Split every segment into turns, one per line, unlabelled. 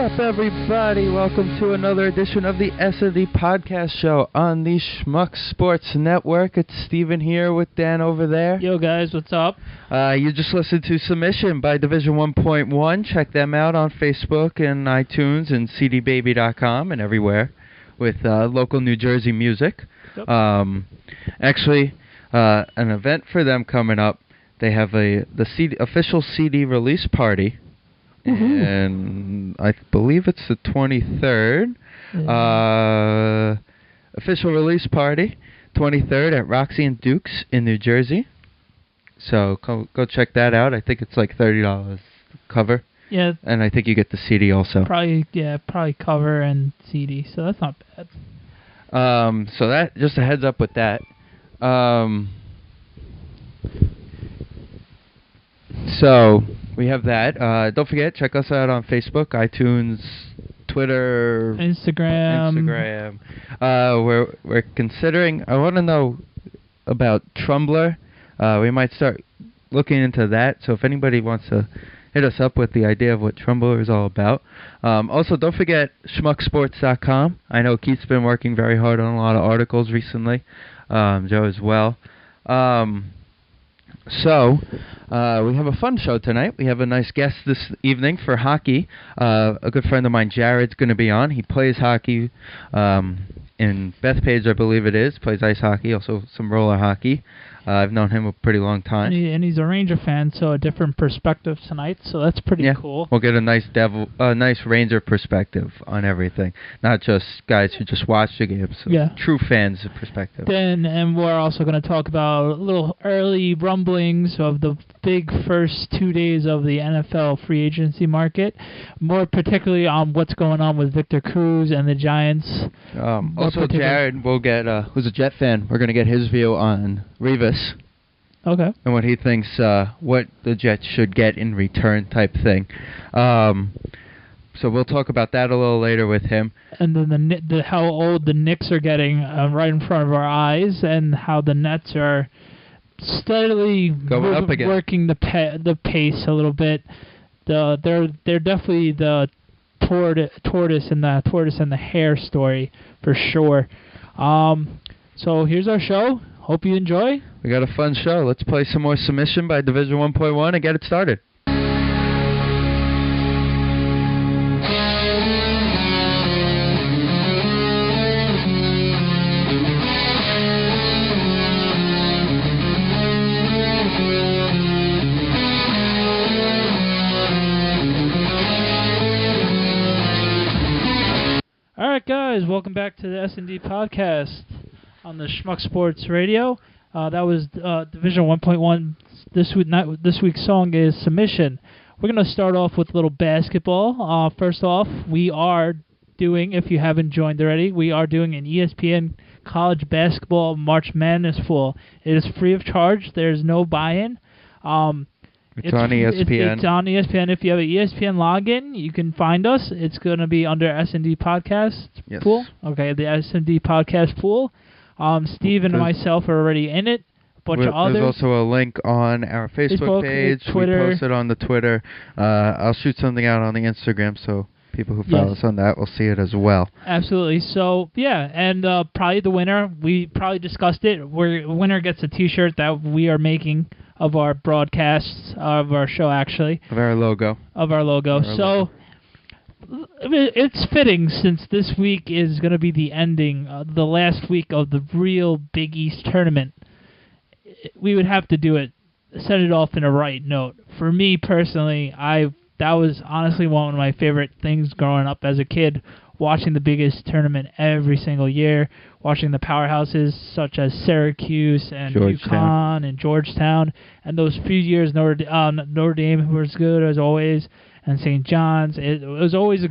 up, everybody? Welcome to another edition of the Sndpodcast show on the Schmuck Sports Network. It's Steven here with Dan over there.
Yo, guys, what's up?
You just listened to Submission by Division 1.1. Check them out on Facebook and iTunes and cdbaby.com and everywhere with local New Jersey music. Yep. Actually, an event for them coming up. They have the official CD release party. Mm-hmm. And I believe it's the 23rd. Official release party, 23rd at Roxy and Duke's in New Jersey. So go check that out. I think it's like $30 cover. Yeah. And I think you get the CD also.
Probably cover and CD. So that's not bad.
So that, just a heads up with that. So we have that. Don't forget, check us out on Facebook, iTunes, Twitter,
Instagram.
We're considering. I want to know about Tumblr. We might start looking into that. So if anybody wants to hit us up with the idea of what Tumblr is all about. Also, don't forget schmucksports.com. I know Keith's been working very hard on a lot of articles recently. Joe as well. So, we have a fun show tonight. We have a nice guest this evening for hockey. A good friend of mine, Jared's going to be on. He plays hockey in Bethpage, I believe it is. Plays ice hockey, also some roller hockey. I've known him a pretty long time.
And he's a Ranger fan, so a different perspective tonight, so that's pretty cool.
We'll get a nice Ranger perspective on everything, not just guys who just watch the games. So true fans' perspective.
And we're also going to talk about a little early rumblings of the big first 2 days of the NFL free agency market, more particularly on what's going on with Victor Cruz and the Giants.
Also, Jared will get, who's a Jet fan, we're going to get his view on Revis.
Okay.
And what he thinks, what the Jets should get in return type thing. So we'll talk about that a little later with him.
And then how old the Knicks are getting right in front of our eyes, and how the Nets are steadily
going up again,
working the pace a little bit. They're definitely the tortoise and the hare story for sure. So here's our show. Hope you enjoy.
We got a fun show. Let's play some more Submission by Division 1.1 and get it started.
All right, guys. Welcome back to the Sndpodcast on the Schmuck Sports Radio. That was Division 1.1. This week's song is Submission. We're going to start off with a little basketball. First off, we are doing, if you haven't joined already, we are doing an ESPN College Basketball March Madness Pool. It is free of charge. There's no buy-in.
It's on ESPN.
It's on ESPN. If you have an ESPN login, you can find us. It's going to be under Sndpodcast pool. Okay, the Sndpodcast pool. Steve and myself are already in it. A bunch of others.
There's also a link on our Facebook page.
Twitter.
We posted on the Twitter. I'll shoot something out on the Instagram, so people who follow us on that will see it as well.
Absolutely. So, and probably the winner, we probably discussed it. Winner gets a T-shirt that we are making of our broadcasts, of our show, actually.
Of our logo.
So, it's fitting, since this week is going to be the ending, the last week of the real Big East tournament. We would have to do it, set it off in a right note. For me personally, that was honestly one of my favorite things growing up as a kid, watching the Big East tournament every single year, watching the powerhouses such as Syracuse and UConn and Georgetown, and those few years Notre Dame was good as always, and St. John's. It was always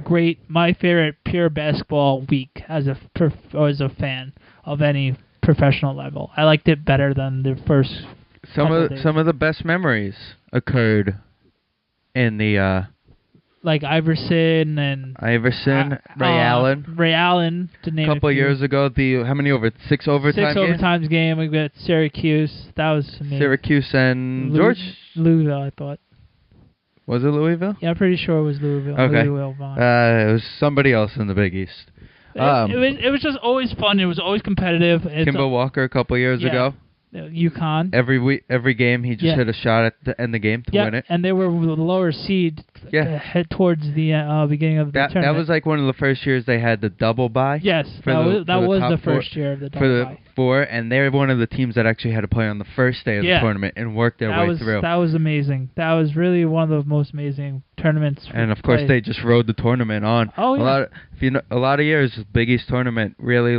my favorite pure basketball week as a fan of any professional level. I liked it better than the first.
Some of the best memories occurred in the
like Iverson,
Ray
Allen, to name
a couple years ago. How many six overtimes
game? We got Syracuse. That was amazing.
Syracuse and George
Louisville, I thought.
Was it Louisville?
Yeah, I'm pretty sure it was Louisville.
Okay.
Louisville won.
It was somebody else in the Big East.
It was just always fun. It was always competitive.
Kimbo Walker a couple years ago.
UConn.
Every game he just hit a shot at the end of the game to win it.
And they were the lower seed head towards the beginning of the tournament.
That was like one of the first years they had the double bye.
Yes, that was the first year of the double bye.
And they're one of the teams that actually had to play on the first day of the tournament and work their way through.
That was amazing. That was really one of the most amazing tournaments.
And of course, they just rode the tournament on.
Oh yeah.
A lot of years, Big East tournament really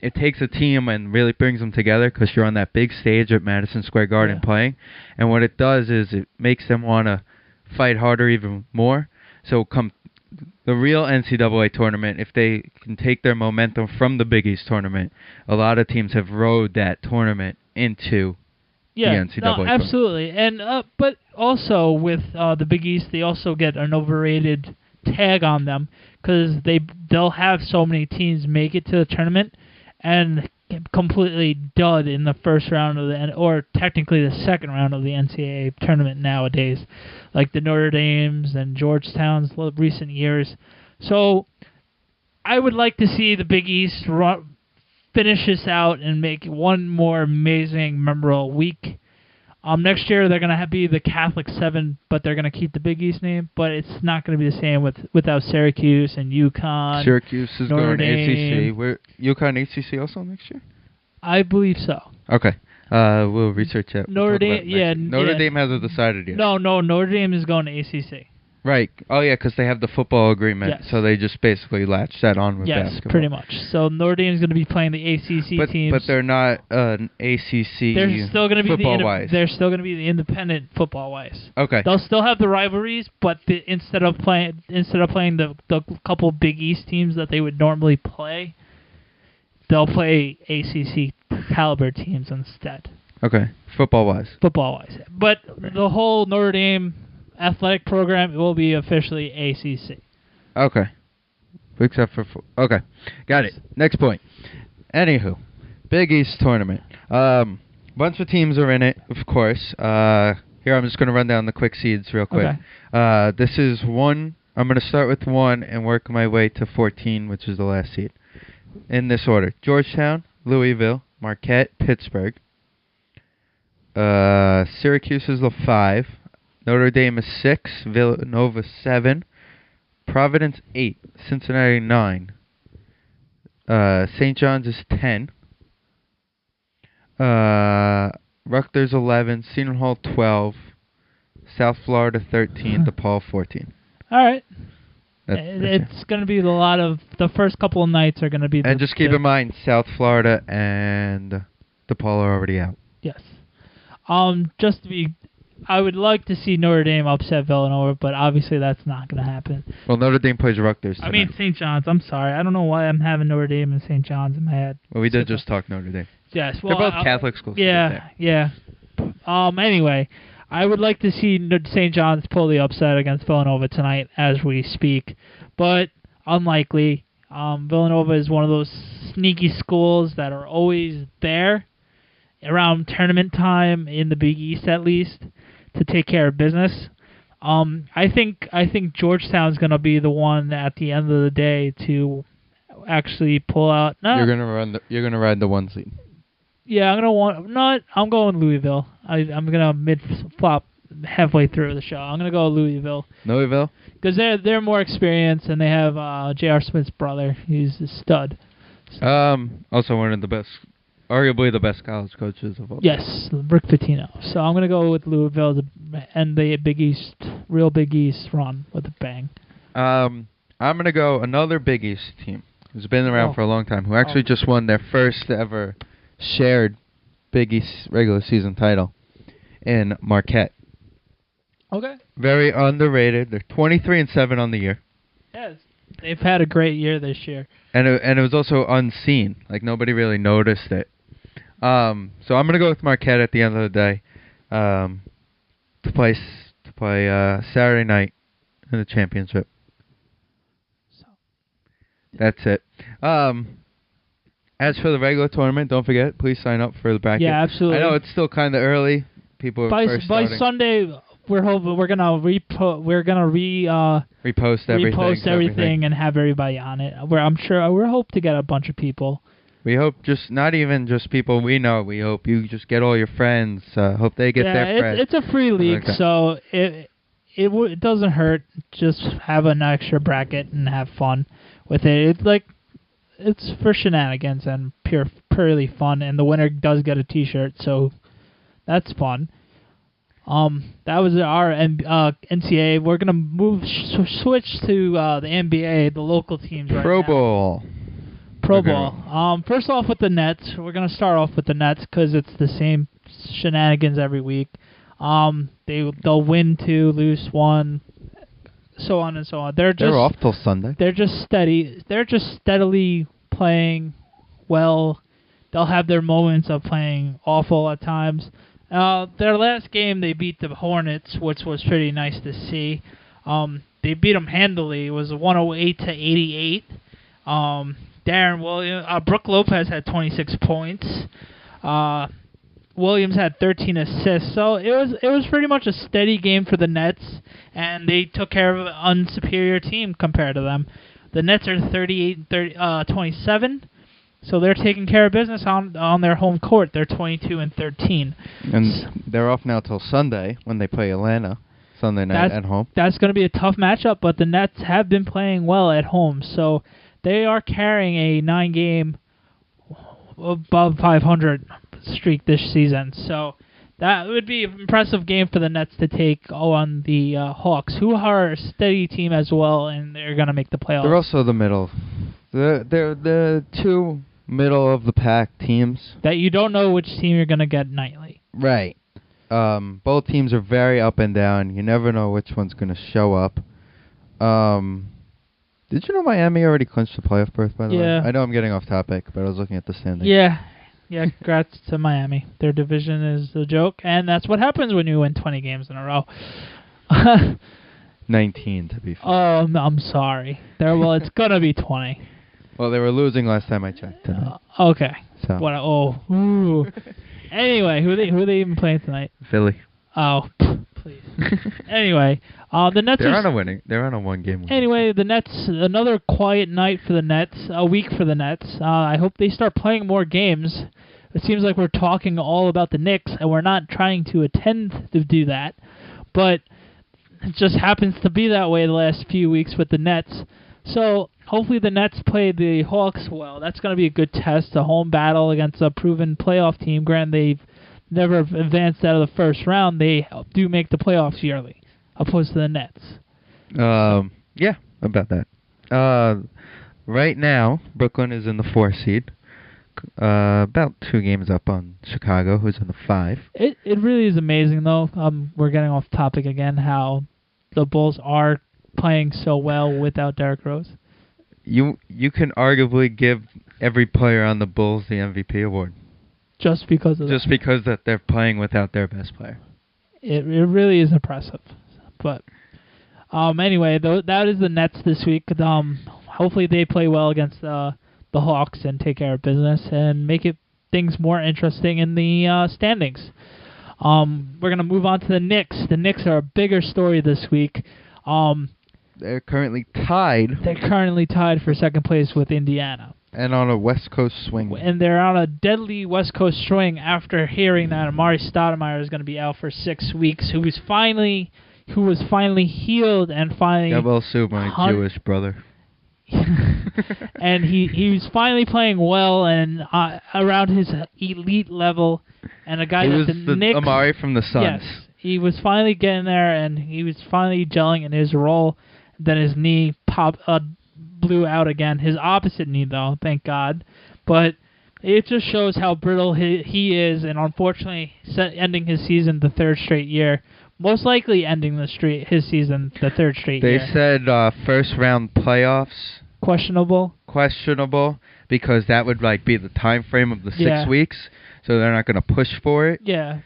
it takes a team and really brings them together because you're on that big stage at Madison Square Garden playing. And what it does is it makes them want to fight harder even more. So come the real NCAA tournament, if they can take their momentum from the Big East tournament, a lot of teams have rode that tournament into the NCAA tournament.
Absolutely. And but also with the Big East, they also get an overrated tag on them because they'll have so many teams make it to the tournament and completely dud in the first round or technically the second round of the NCAA tournament nowadays, like the Notre Dames and Georgetown's recent years. So I would like to see the Big East finish this out and make one more amazing, memorable week. Next year they're going to be the Catholic 7, but they're going to keep the Big East name, but it's not going to be the same without Syracuse and UConn.
Syracuse is
Notre
going
Dame.
ACC. UConn ACC also next year?
I believe so.
Okay. We'll research it.
Notre Dame,
Notre Dame hasn't decided yet.
No, Notre Dame is going to ACC.
Right. Oh, yeah, because they have the football agreement, so they just basically latch that on with basketball.
Yes, pretty much. So Notre Dame is going to be playing the ACC teams.
But they're not an ACC
They're still going to be
football-wise.
They're still going to be the independent football-wise.
Okay.
They'll still have the rivalries, but instead of playing the couple Big East teams that they would normally play, they'll play ACC caliber teams instead.
Okay. Football-wise.
But the whole Notre Dame athletic program will be officially ACC.
Okay. Except for... Okay. Got it. Next point. Anywho. Big East tournament. Bunch of teams are in it, of course. Here, I'm just going to run down the quick seeds real quick.
Okay.
This is 1. I'm going to start with 1 and work my way to 14, which is the last seed. In this order. Georgetown, Louisville, Marquette, Pittsburgh. Syracuse is the 5. Notre Dame is 6. Villanova 7. Providence 8. Cincinnati 9. St. John's is 10. Rutgers 11. Seton Hall 12. South Florida 13. DePaul 14.
All right. It's going to be a lot of... The first couple of nights are going to be...
And just keep in mind, South Florida and DePaul are already out.
Yes. Just to be... I would like to see Notre Dame upset Villanova, but obviously that's not going to happen.
Well, Notre Dame plays Rutgers tonight.
I mean, St. John's. I'm sorry. I don't know why I'm having Notre Dame and St. John's in my head.
Well, we did just talk Notre Dame.
Yes. Well,
they're both Catholic schools.
Yeah. Anyway, I would like to see St. John's pull the upset against Villanova tonight as we speak, but unlikely. Villanova is one of those sneaky schools that are always there around tournament time in the Big East, at least, to take care of business. I think Georgetown's going to be the one at the end of the day to actually pull out. No,
you're gonna ride the 1 seed.
Yeah, I'm going Louisville. I'm gonna mid flop halfway through the show. I'm gonna go Louisville.
Louisville?
Because they're more experienced and they have J.R. Smith's brother. He's a stud. So.
Also one of the best. Arguably the best college coaches of all time.
Yes, Rick Pitino. So I'm going to go with Louisville to end the real Big East run with a bang.
I'm going to go another Big East team who's been around for a long time, who actually just won their first ever shared Big East regular season title in Marquette.
Okay.
Very underrated. They're 23-7 on the year.
Yes. They've had a great year this year.
And it was also unseen. Like, nobody really noticed it. So I'm going to go with Marquette at the end of the day to play Saturday night in the championship. That's it. As for the regular tournament, don't forget, please sign up for the bracket.
Yeah, absolutely.
I know it's still kind of early. People are first starting.
Sunday, we're hoping we're gonna
repost
everything and have everybody on it. We're hope to get a bunch of people.
We hope not even just people we know. We hope you just get all your friends. Hope they get their friends.
It's a free league, so it doesn't hurt. Just have an extra bracket and have fun with it. It's for shenanigans and purely fun, and the winner does get a T-shirt, so that's fun. That was our NCAA. We're gonna switch to the NBA, the local teams right now.
Pro Bowl.
First off with the Nets. We're gonna start off with the Nets because it's the same shenanigans every week. They'll win 2, lose 1, so on and so on. They're
off till Sunday.
They're just steady. They're just steadily playing well. They'll have their moments of playing awful at times. Their last game, they beat the Hornets, which was pretty nice to see. They beat them handily. It was 108-88. Darren Williams, Brooke Lopez had 26 points. Williams had 13 assists. So it was pretty much a steady game for the Nets, and they took care of an unsuperior team compared to them. The Nets are 38-27. So they're taking care of business on their home court. They're 22-13.
And they're off now till Sunday when they play Atlanta. Sunday night at home. That's
going to be a tough matchup, but the Nets have been playing well at home. So they are carrying a 9-game above 500 streak this season. So that would be an impressive game for the Nets to take on the Hawks, who are a steady team as well, and they're going to make the playoffs.
They're also the middle. They're the two middle-of-the-pack teams.
That you don't know which team you're going to get nightly.
Right. Both teams are very up and down. You never know which one's going to show up. Did you know Miami already clinched the playoff berth, by the way? I know I'm getting off topic, but I was looking at the standings.
Yeah, congrats to Miami. Their division is a joke, and that's what happens when you win 20 games in a row.
19, to be fair.
Oh, I'm sorry. It's going to be 20.
Well, they were losing last time I checked tonight.
Okay.
So.
Ooh. Anyway, who are they even playing tonight?
Philly.
Oh, please. Anyway, the Nets
They're on a 1-game win.
Anyway, the Nets, another quiet night for the Nets, a week for the Nets. I hope they start playing more games. It seems like we're talking all about the Knicks, and we're not trying to attend to do that. But it just happens to be that way the last few weeks with the Nets. So hopefully the Nets play the Hawks well. That's going to be a good test, a home battle against a proven playoff team. Granted, they've never advanced out of the first round. They do make the playoffs yearly, opposed to the Nets.
Yeah, about that. Right now, Brooklyn is in the 4 seed. About 2 games up on Chicago, who's in the 5.
It really is amazing, though. We're getting off topic again, how the Bulls are playing so well without Derrick Rose.
You can arguably give every player on the Bulls the MVP award.
Just because
that they're playing without their best player.
It really is impressive. But anyway, that is the Nets this week. Hopefully they play well against the Hawks and take care of business and make things more interesting in the standings. We're going to move on to the Knicks. The Knicks are a bigger story this week.
They're currently tied.
For second place with Indiana.
And on a West Coast swing.
And they're on a deadly West Coast swing after hearing that Amari Stoudemire is going to be out for 6 weeks, who was finally healed and finally...
God will sue my Jewish brother.
And he was finally playing well and around his elite level. And a guy that the Knicks...
Amari from the Suns.
Yes, he was finally getting there, and he was finally gelling in his role. Then his knee blew out again. His opposite knee, though, thank God. But it just shows how brittle he is, and unfortunately ending his season the 3rd straight year. Most likely ending his season the 3rd straight year.
They said first round playoffs.
Questionable
because that would be the time frame of the 6 weeks, so they're not going to push for it.
Yeah.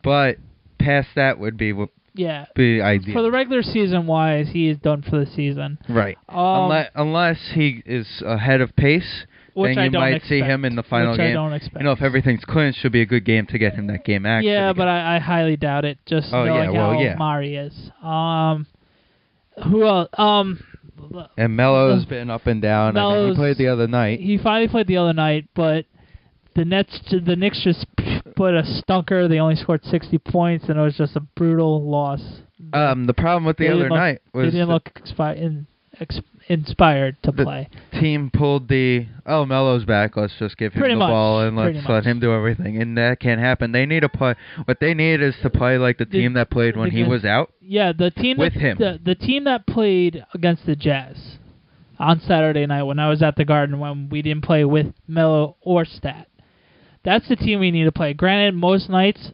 But past that would be ideal.
For the regular season wise, he is done for the season.
Right. Unless he is ahead of pace,
Which
then
I
you
don't
might
expect.
see him in the final
Which
game.
I don't expect.
You know, if everything's clinched, should be a good game to get him that game action.
Yeah, but I highly doubt it. Just knowing how Mari is. Who else?
And Melo's been up and down. I mean, he played the other night.
He finally played the other night, but the Knicks just put a stunker. They only scored 60 points, and it was just a brutal loss.
The problem with the other night was
they didn't look inspired to play.
Team pulled Melo's back. Let's just give him the ball and let's let him do everything. And that can't happen. They need to play. What they need is to play like the team that played when he was out.
Yeah, the team
with him.
The team that played against the Jazz on Saturday night when I was at the Garden when we didn't play with Melo or Stat. That's the team we need to play. Granted, most nights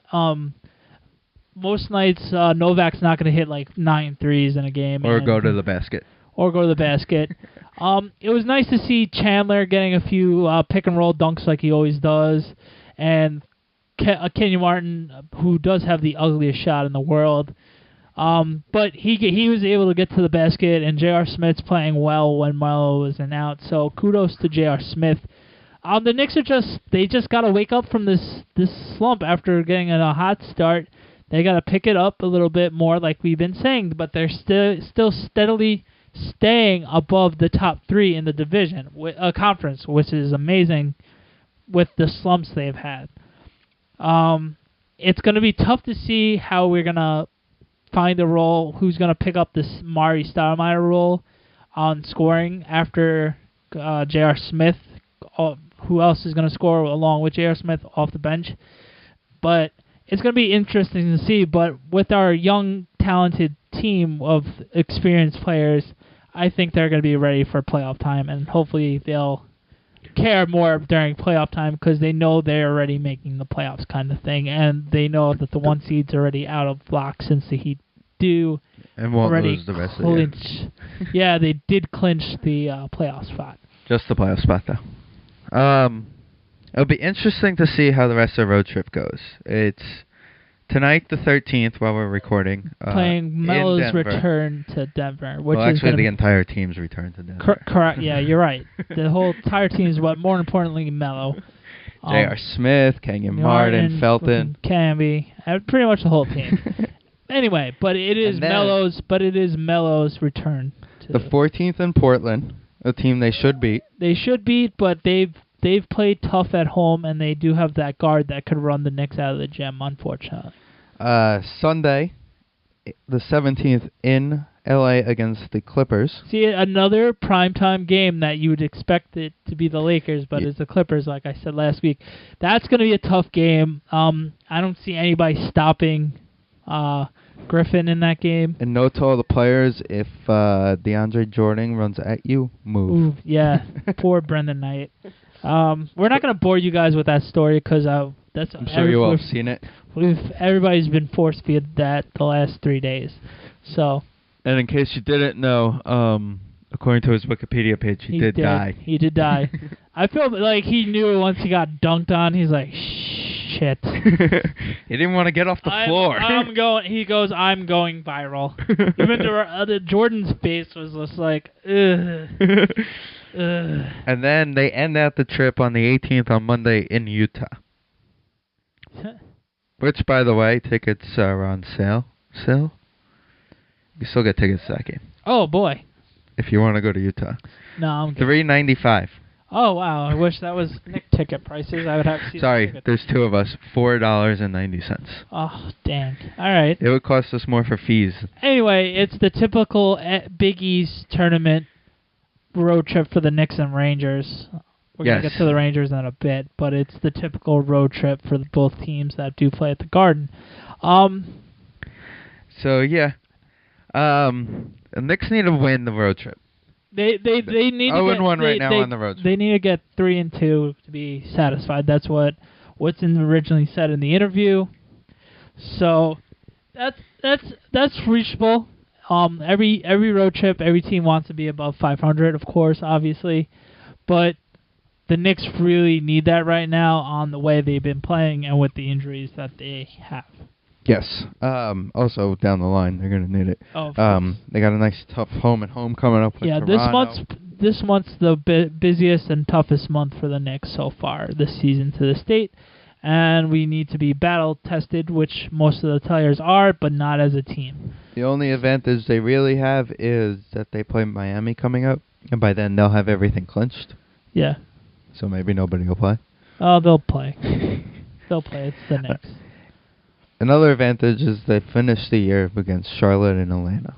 Novak's not going to hit like 9 threes in a game.
Or go to the basket.
It was nice to see Chandler getting a few pick-and-roll dunks like he always does. And Kenyon Martin, who does have the ugliest shot in the world. But he was able to get to the basket, and J.R. Smith's playing well when Melo was out. So kudos to J.R. Smith. The Knicks just got to wake up from this slump after getting a hot start. They got to pick it up a little bit more, like we've been saying, but they're still steadily staying above the top 3 in the division conference, which is amazing with the slumps they've had. It's going to be tough to see how we're going to find a role, who's going to pick up this Mari Stoudemire role on scoring after J.R. Smith. Who else is going to score along with J.R. Smith off the bench? But it's going to be interesting to see. But with our young, talented team of experienced players, I think they're going to be ready for playoff time, and hopefully they'll care more during playoff time because they know they're already making the playoffs kind of thing, and they know that the 1 seed's already out of block since the Heat do
and won't
already
lose the rest of the year.
Yeah, they did clinch the playoff spot.
Just the playoff spot, though. It'll be interesting to see how the rest of the road trip goes. It's tonight, the 13th, while we're recording.
Playing Melo's return to Denver. Which is
actually, the entire team's return to Denver.
Correct. Yeah, you're right. The whole entire team is, but more importantly, Melo.
J.R. Smith, Kenyon Martin, Felton,
Camby, pretty much the whole team. Anyway, but it is Melo's return.
The 14th in Portland, a team they should beat.
They should beat, but they've played tough at home, and they do have that guard that could run the Knicks out of the gym, unfortunately.
Sunday, the 17th in L.A. against the Clippers.
See, another primetime game that you would expect it to be the Lakers, but it's the Clippers, like I said last week. That's going to be a tough game. I don't see anybody stopping Griffin in that game.
And note to all the players, if DeAndre Jordan runs at you, move.
Ooh, yeah, poor Brendan Knight. We're not going to bore you guys with that story because I'm
sure you all have seen it.
Everybody's been force-fed that the last 3 days. So. And
in case you didn't know, according to his Wikipedia page, he did die.
He did die. I feel like he knew once he got dunked on. He's like, shit.
He didn't want to get off the floor.
He goes, I'm going viral. Even Jordan's face was just like, ugh.
And then they end out the trip on the 18th on Monday in Utah. Which, by the way, tickets are on sale. Still? You still get tickets to that game.
Oh, boy.
If you want to go to Utah.
No, I'm good.
$3.95.
Oh, wow. I wish that was Nick ticket prices. I would have to see.
Sorry, there's 2 of us. $4.90.
Oh, dang. All right.
It would cost us more for fees.
Anyway, it's the typical Big East tournament road trip for the Knicks and Rangers. We're going to get to the Rangers in a bit, but it's the typical road trip for both teams that do play at the Garden.
So, yeah. The Knicks need to win the road trip.
They need
0-1 right now on the road trip.
They need to get 3-2 to be satisfied. That's what's originally said in the interview. So that's reachable. Every road trip, every team wants to be above 500, of course, obviously, but the Knicks really need that right now on the way they've been playing and with the injuries that they have.
Yes. Also, down the line, they're going to need it.
Oh, of course.
They got a nice, tough home and home coming up with Toronto.
This month's the busiest and toughest month for the Knicks so far this season to the state. And we need to be battle-tested, which most of the players are, but not as a team.
The only advantage they really have is that they play Miami coming up, and by then they'll have everything clinched.
Yeah.
So maybe nobody will play.
Oh, they'll play. They'll play. It's the Knicks.
Another advantage is they finished the year against Charlotte and Atlanta.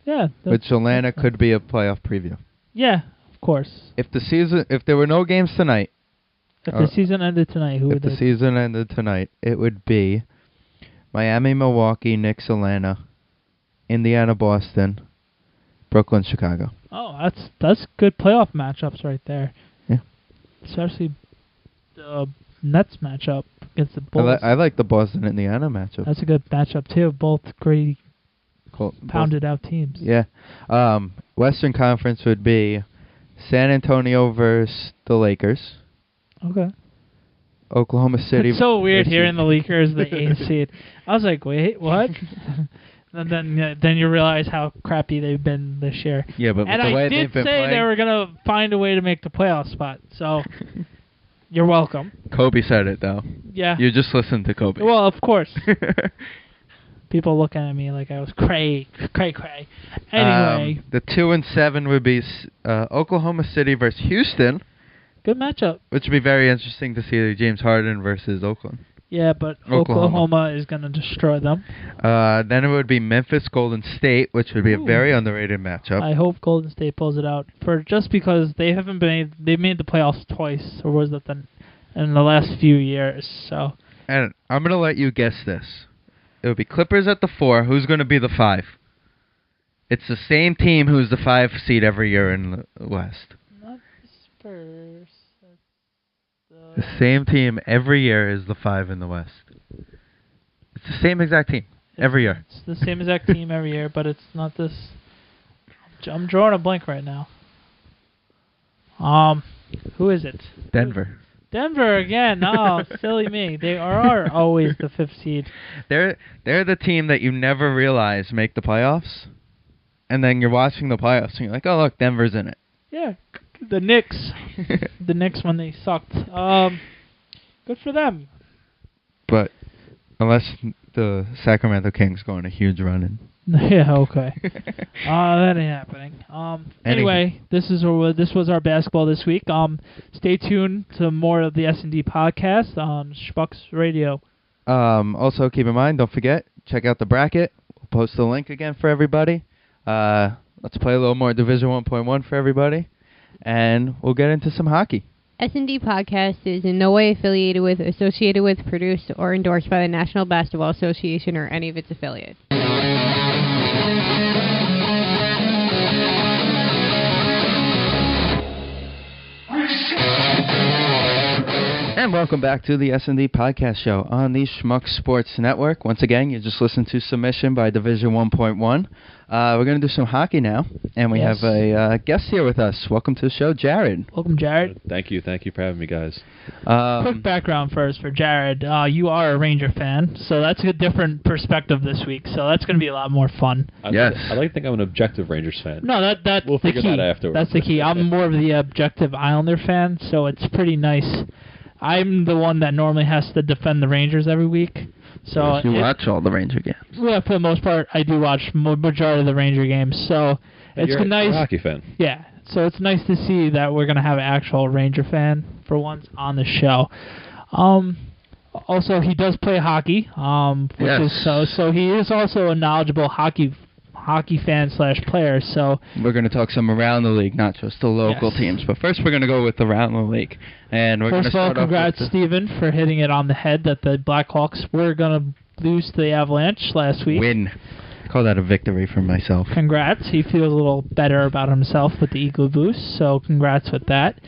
Yeah.
Which Atlanta could be a playoff preview.
Yeah, of course.
If there were no games tonight,
if the season ended tonight, who would
the season ended tonight, it would be Miami, Milwaukee, Knicks, Atlanta, Indiana, Boston, Brooklyn, Chicago.
Oh, that's good playoff matchups right there.
Yeah.
Especially the Nets matchup against the Bulls.
I like the Boston-Indiana matchup.
That's a good matchup, too. Both great pounded-out teams.
Yeah. Western Conference would be San Antonio versus the Lakers.
Okay.
Oklahoma City.
It's so weird hearing the Lakers, the 8th seed. I was like, wait, what? And then you realize how crappy they've been this year.
Yeah, but the way they've been playing.
I did say they were going to find a way to make the playoff spot, so you're welcome.
Kobe said it, though.
Yeah.
You just listened to Kobe.
Well, of course. People looking at me like I was cray. Anyway.
The 2 and 7 would be Oklahoma City versus Houston.
Good matchup.
Which would be very interesting to see James Harden versus Oakland.
Yeah, but Oklahoma is going to destroy them.
Then it would be Memphis Golden State, which would be a very underrated matchup.
I hope Golden State pulls it out just because they made the playoffs twice, or was it in the last few years? So.
And I'm going to let you guess this. It would be Clippers at the 4. Who's going to be the 5? It's the same team who's the 5 seed every year in the West.
Not the Spurs.
The same team every year is the 5 in the West. It's the same exact team every year.
It's the same exact team every year, but it's not this. I'm drawing a blank right now. Who is it?
Denver.
Denver again. Oh, silly me. They are always the 5th seed.
They're the team that you never realize make the playoffs, and then you're watching the playoffs and you're like, oh look, Denver's in it.
Yeah. The Knicks. The Knicks when they sucked. Good for them.
But unless the Sacramento Kings go on a huge run.
Yeah, okay. That ain't happening. Anyway, this was our basketball this week. Stay tuned to more of the S&D podcast on Schmuck's Radio.
Also, keep in mind, don't forget, check out the bracket. We'll post the link again for everybody. Let's play a little more Division 1.1 for everybody. And we'll get into some hockey.
Sndpodcast is in no way affiliated with, associated with, produced, or endorsed by the National Basketball Association or any of its affiliates.
And welcome back to the S&D Podcast Show on the Schmuck Sports Network. Once again, you just listened to Submission by Division 1.1. We're going to do some hockey now, and we have a guest here with us. Welcome to the show, Jared.
Welcome, Jared.
Thank you for having me, guys.
Quick background first for Jared. You are a Ranger fan, so that's a different perspective this week, so that's going to be a lot more fun.
I like to think I'm an objective Rangers fan.
No, that's
we'll
the
figure
key.
That afterwards.
That's the key. I'm more of the objective Islander fan, so it's pretty nice. I'm the one that normally has to defend the Rangers every week. So
you watch all the Ranger games.
Well, for the most part, I do watch majority of the Ranger games. So it's nice.
You're a hockey fan.
Yeah. So it's nice to see that we're going to have an actual Ranger fan for once on the show. Also, he does play hockey, which is so he is also a knowledgeable hockey fan / player. So
we're going to talk some around the league, not just the local teams. But first, we're going to go with around the league, and we're going to start off. First of all,
congrats, Steven, for hitting it on the head that the Blackhawks were going to lose to the Avalanche last week.
Win. I call that a victory for myself.
Congrats. He feels a little better about himself with the Eagle Boost. So congrats with that.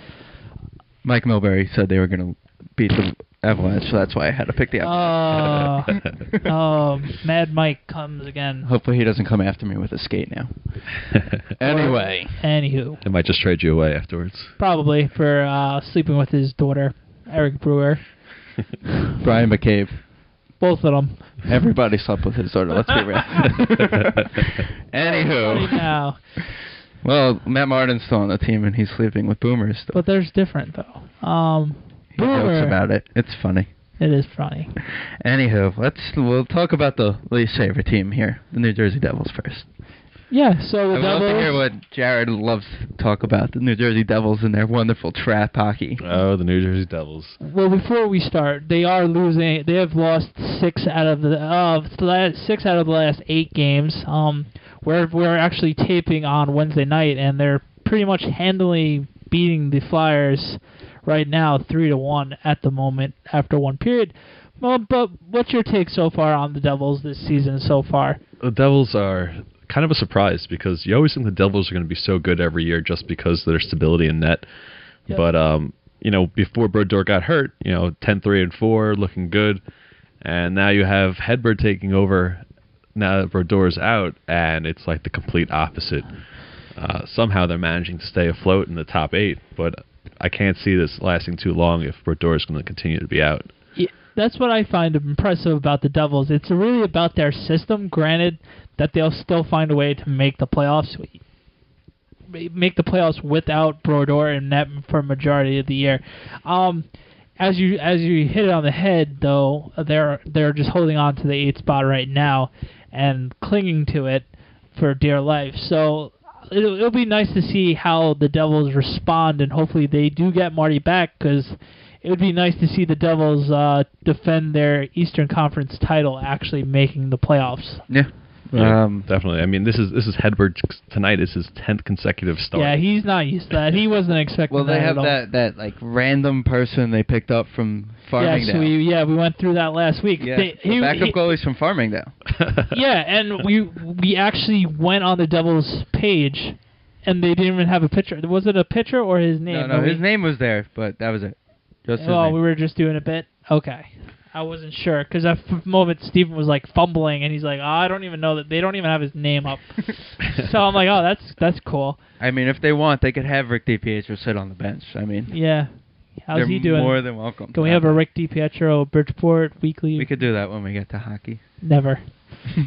Mike Milbury said they were going to beat the Avalanche, so that's why I had to pick the Avalanche.
Mad Mike comes again.
Hopefully he doesn't come after me with a skate now.
Anywho.
They might just trade you away afterwards.
Probably for sleeping with his daughter, Eric Brewer.
Brian McCabe.
Both of them.
Everybody slept with his daughter. Let's be real. Anywho,
Now.
well, Matt Martin's still on the team, and he's sleeping with Boomers still.
But there's different though.
He
Boomer.
jokes about it. It's funny.
It is funny.
Anywho, we'll talk about the least favorite team here, the New Jersey Devils first.
Yeah, so the
I would love to hear
Devils.
what Jared loves to talk about, the New Jersey Devils and their wonderful trap hockey.
Oh, the New Jersey Devils.
Well, before we start, they are losing. They have lost 6 out of the last 8 games. We're actually taping on Wednesday night, and they're pretty much handily beating the Flyers right now, 3-1 at the moment after one period. Well, but what's your take so far on the Devils this season so far?
The Devils are kind of a surprise because you always think the Devils are going to be so good every year just because of their stability in net.
Yep.
But, before Brodeur got hurt, 10-3-4, looking good. And now you have Hedberg taking over now that Brodeur's out, and it's like the complete opposite. Somehow they're managing to stay afloat in the top 8, but I can't see this lasting too long if Brodeur is going to continue to be out.
Yeah, that's what I find impressive about the Devils. It's really about their system, granted that they'll still find a way to make the playoffs. Make the playoffs without Brodeur and net for a majority of the year. As you hit it on the head, though, they're just holding on to the 8th spot right now and clinging to it for dear life. So it'll be nice to see how the Devils respond, and hopefully they do get Marty back, because it would be nice to see the Devils defend their Eastern Conference title, actually making the playoffs.
Yeah.
Definitely. I mean, this is Hedberg tonight. Is his 10th consecutive start.
Yeah, he's not used to that. He wasn't expecting
Well,
that
they have
at all.
that like random person they picked up from Farmingdale.
Yes, we went through that last week.
Yeah, the backup goalie's from Farmingdale.
Yeah, and we actually went on the Devils page, and they didn't even have a picture. Was it a picture or his name?
No, his name was there, but that was it. Just his
Oh,
name.
we were just doing a bit? Okay. I wasn't sure, because at the moment Steven was like fumbling, and he's like, I don't even know that they don't even have his name up. So I'm like, oh, that's cool.
I mean, if they want, they could have Rick DiPietro sit on the bench. I mean,
Yeah. How's
they're
he doing?
more than welcome.
Can we have a Rick DiPietro Bridgeport weekly?
We could do that when we get to hockey.
Never.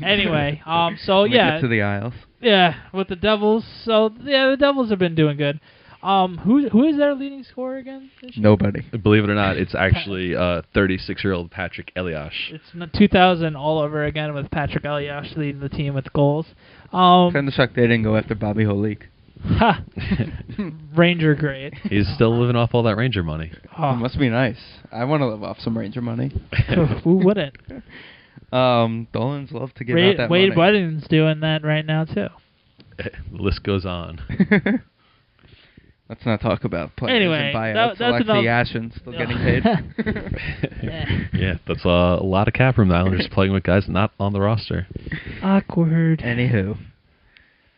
Anyway, so
When we
yeah.
get to the Isles.
Yeah, with the Devils. So yeah, the Devils have been doing good. Who is their leading scorer again this year?
Nobody.
Believe it or not, it's actually 36-year-old Patrick Eliash.
It's 2000 all over again with Patrick Eliash leading the team with goals.
Kind of shocked they didn't go after Bobby Holik.
Ha! Ranger great.
He's still living off all that Ranger money.
Oh,
It must be nice. I want to live off some Ranger money.
who wouldn't?
Dolans love to give out that
Wade
money.
Wedding's doing that right now too.
The list goes on.
Let's not talk about players
Anyway,
and buyouts.
that's
Alexei
enough.
Yashin still getting paid.
Yeah, that's a lot of cap room. The Islanders playing with guys not on the roster.
Awkward.
Anywho,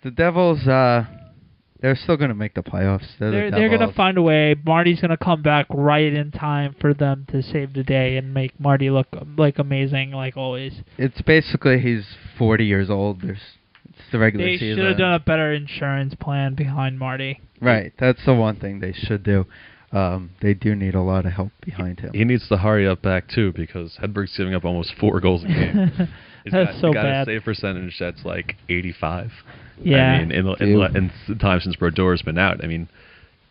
the Devils, they're still going to make the playoffs.
They're going to find a way. Marty's going to come back right in time for them to save the day and make Marty look like amazing, like always.
It's basically he's 40 years old. It's the regular
They
season.
should have done a better insurance plan behind Marty.
Right, that's the one thing they should do. They do need a lot of help behind him.
He needs to hurry up back too because Hedberg's giving up almost 4 goals a game.
That's so
he's got
bad.
a save percentage that's like 85.
Yeah.
I mean, in the time since Brodeur's been out, I mean,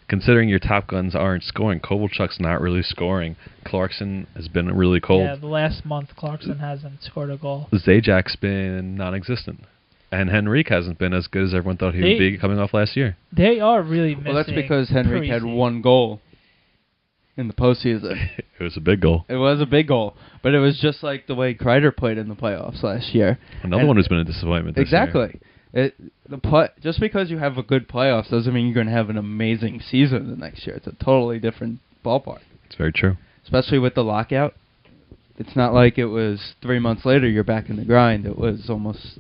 considering your top guns aren't scoring, Kovalchuk's not really scoring. Clarkson has been really cold.
Yeah, the last month Clarkson hasn't scored a goal.
Zajak's been non-existent. And Henrique hasn't been as good as everyone thought he would be coming off last year.
They are really missing.
Well, that's because Henrique had
Parisi.
1 goal in the postseason.
It was a big goal.
It was a big goal, but it was just like the way Kreider played in the playoffs last year.
Another one who's been a disappointment this year.
Exactly. Just because you have a good playoffs doesn't mean you're going to have an amazing season the next year. It's a totally different ballpark.
It's very true.
Especially with the lockout. It's not like it was 3 months later you're back in the grind. It was almost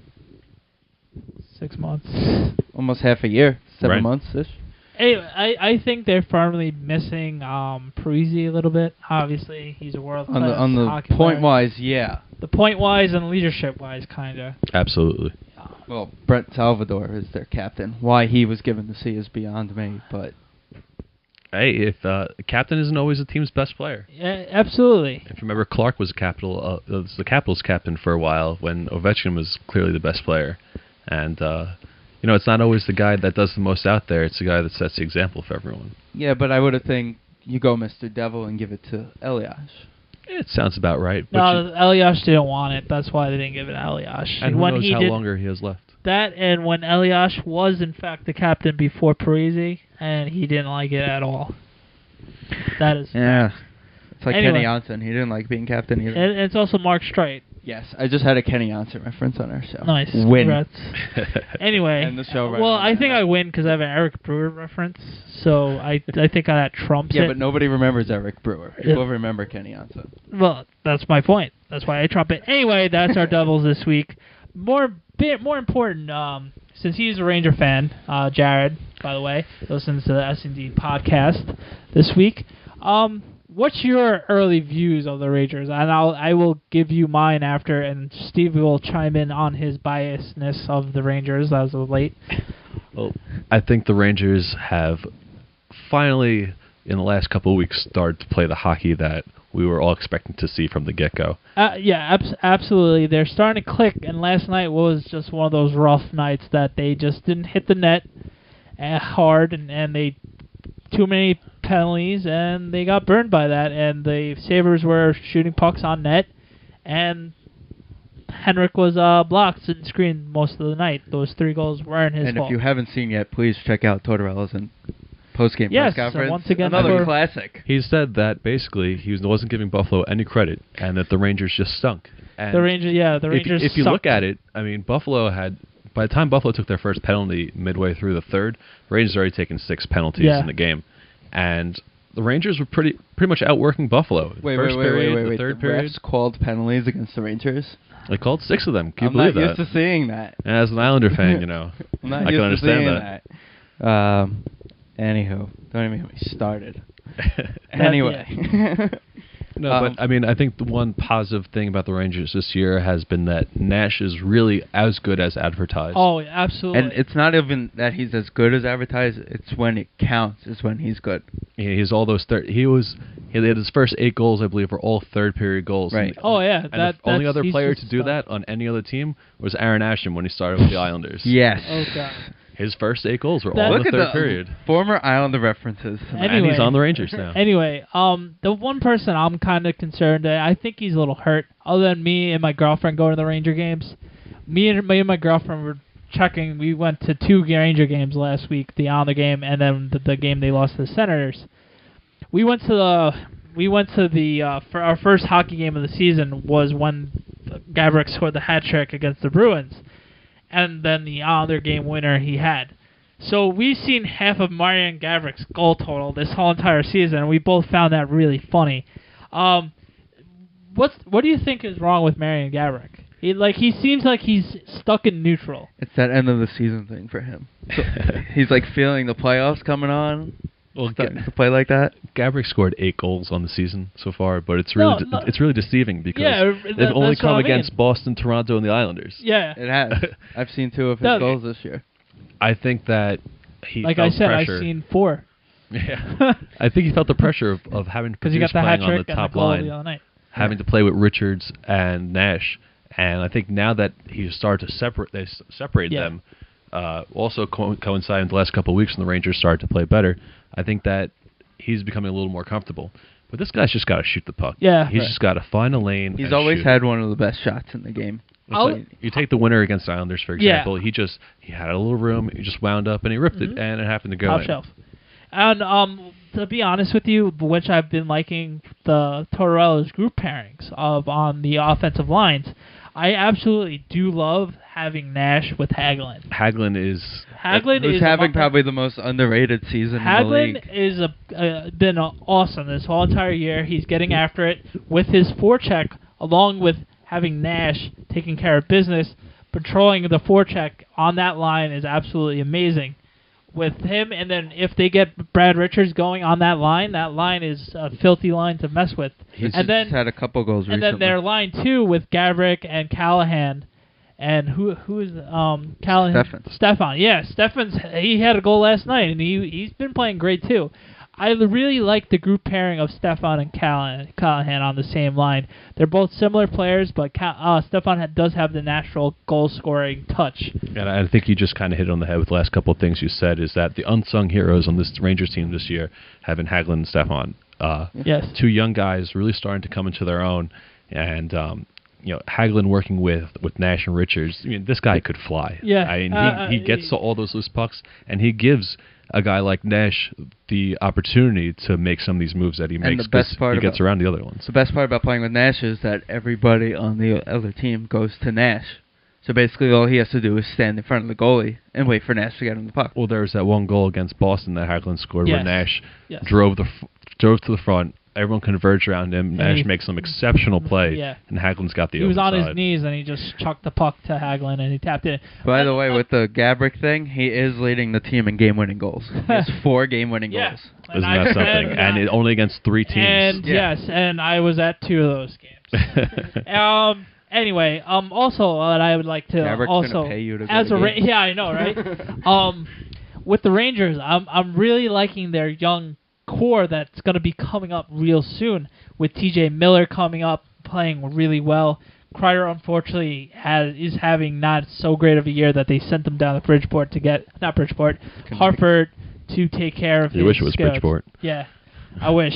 6 months.
almost half a year, 7
Right.
months-ish.
Anyway, I think they're firmly missing Parisi a little bit. Obviously, he's a world-class
On the
hockey player.
point-wise, yeah.
The point-wise and leadership-wise, kind of.
Absolutely.
Well, Brent Salvador is their captain. Why he was given the C is beyond me, but
Hey, if captain isn't always a team's best player.
Yeah, absolutely.
If you remember, Clark was the Capitals captain for a while when Ovechkin was clearly the best player. And, it's not always the guy that does the most out there. It's the guy that sets the example for everyone.
Yeah, but I would have think you go Mr. Devil and give it to Elias.
It sounds about right.
No, Elias didn't want it. That's why they didn't give it to Elias.
And who knows how longer he has left.
That, and when Elias was, in fact, the captain before Parisi, and he didn't like it at all. That is...
Yeah. It's like
Anyway.
Kenny Johnson. He didn't like being captain either.
And it's also Mark Streit.
Yes, I just had a Kenny Johnson reference on our show.
Nice.
Win.
Congrats. Anyway.
End the show right
well,
on
I
that.
think I win because I have an Eric Brewer reference, so I think that trumps it.
Yeah, but nobody remembers Eric Brewer.
Yeah.
People remember Kenny Johnson.
Well, that's my point. That's why I trump it. Anyway, that's our doubles this week. More important, since he's a Ranger fan, Jared, by the way, listens to the S&D podcast this week. What's your early views of the Rangers? And I will give you mine after, and Steve will chime in on his biasness of the Rangers as of late.
Well, I think the Rangers have finally, in the last couple of weeks, started to play the hockey that we were all expecting to see from the get-go.
Yeah, absolutely. They're starting to click, and last night was just one of those rough nights that they just didn't hit the net hard, and they too many penalties, and they got burned by that, and the Sabres were shooting pucks on net, and Henrik was blocked and screened most of the night. Those 3 goals weren't his fault.
And if you haven't seen yet, please check out Tortorella's post-game press conference.
Once again,
another classic.
He said that basically he wasn't giving Buffalo any credit, and that the Rangers just stunk. And
the Rangers
if you
sucked.
look at it, I mean, Buffalo had... By the time Buffalo took their first penalty midway through the third, the Rangers had already taken 6 penalties in the game. And the Rangers were pretty much outworking Buffalo.
Wait,
the third
the
period.
refs called penalties against the Rangers?
They called 6 of them. Can you
I'm
believe
not
that?
used to seeing that.
And as an Islander fan,
I'm not
I
used
can understand
to seeing that. Anywho, don't even get me started. Anyway.
No, but I mean, I think the one positive thing about the Rangers this year has been that Nash is really as good as advertised.
Oh, absolutely.
And it's not even that he's as good as advertised. It's when it counts is when he's good.
He's all those he had his first 8 goals, I believe, were all third period goals.
Right.
And the only other player to do that on any other team was Aaron Ashton when he started with the Islanders.
Yes.
Oh, God.
His first 8 goals were all in the third period.
Former Islander references.
And he's on the Rangers now.
Anyway, the one person I'm kind of concerned that I think he's a little hurt, other than me and my girlfriend going to the Ranger games. Me and my girlfriend were checking. We went to 2 Ranger games last week, the Islander game and then the game they lost to the Senators. We went to the for our first hockey game of the season was when Gabrick scored the hat trick against the Bruins. And then the other game winner he had. So we've seen half of Marian Gavrick's goal total this whole entire season, and we both found that really funny. What do you think is wrong with Marian Gabrick? He seems like he's stuck in neutral.
It's that end of the season thing for him. So he's like feeling the playoffs coming on.
Well,
starting to play like that.
Gabrick scored 8 goals on the season so far, but it's really it's really deceiving because they've only come against Boston, Toronto, and the Islanders.
Yeah,
it has. I've seen 2 of his goals this year.
I think that he
like
felt
I said,
pressure.
I've seen 4.
Yeah, I think he felt the pressure of having to
because he got the hat
playing on
trick
the
and
top
the goal
line,
the other night.
having to play with Richards and Nash, and I think now that he's started to separate them, also coinciding with the last couple of weeks when the Rangers started to play better. I think that he's becoming a little more comfortable. But this guy's just got to shoot the puck.
Yeah.
He's just got to find a lane.
He's always had one of the best shots in the game.
You take the winner against the Islanders, for example. He had a little room. He just wound up and he ripped it, and it happened to go
top
in.
shelf. And to be honest with you, which I've been liking the Tortorella's group pairings on the offensive lines. I absolutely do love having Nash with Hagelin.
Hagelin is
having probably the most underrated season in the league.
Hagelin is been awesome this whole entire year. He's getting after it with his forecheck, along with having Nash taking care of business. Patrolling the forecheck on that line is absolutely amazing. With him, and then if they get Brad Richards going on that line is a filthy line to mess with.
He's had a couple goals recently.
And then their line 2 with Gabrick and Callahan, and who is Callahan?
Stefan.
Yeah, he had a goal last night, and he's been playing great too. I really like the group pairing of Stefan and Callahan on the same line. They're both similar players, but Stefan does have the natural goal-scoring touch.
And I think you just kind of hit on the head with the last couple of things you said, is that the unsung heroes on this Rangers team this year have been Hagelin and Stefan.
Yes.
Two young guys really starting to come into their own, and Hagelin working with Nash and Richards. I mean, this guy could fly.
Yeah.
I mean, he gets to all those loose pucks, and he gives a guy like Nash the opportunity to make some of these moves that he makes. He gets around the other ones.
The best part about playing with Nash is that everybody on the other team goes to Nash. So basically, all he has to do is stand in front of the goalie and wait for Nash to get him the puck.
Well, there was that one goal against Boston that Hagelin scored where Nash drove to the front. Everyone converged around him. Nash makes some exceptional play, and Haglin's got the
He was
open
on
side.
his knees, and he just chucked the puck to Hagelin, and he tapped it.
By the way, with the Gabrick thing, he is leading the team in game-winning goals. He has 4 game-winning goals.
Isn't that something? And it only against 3 teams.
And yes, and I was at 2 of those games. Anyway, also what I would like to
Gabrick's gonna pay you to go
as
to
a
games.
yeah, I know, right? With the Rangers, I'm really liking their young core that's going to be coming up real soon, with TJ Miller coming up playing really well. Kreider unfortunately is having not so great of a year that they sent him down to Hartford to take care of his
You wish it was
scouts.
Bridgeport.
Yeah, I wish.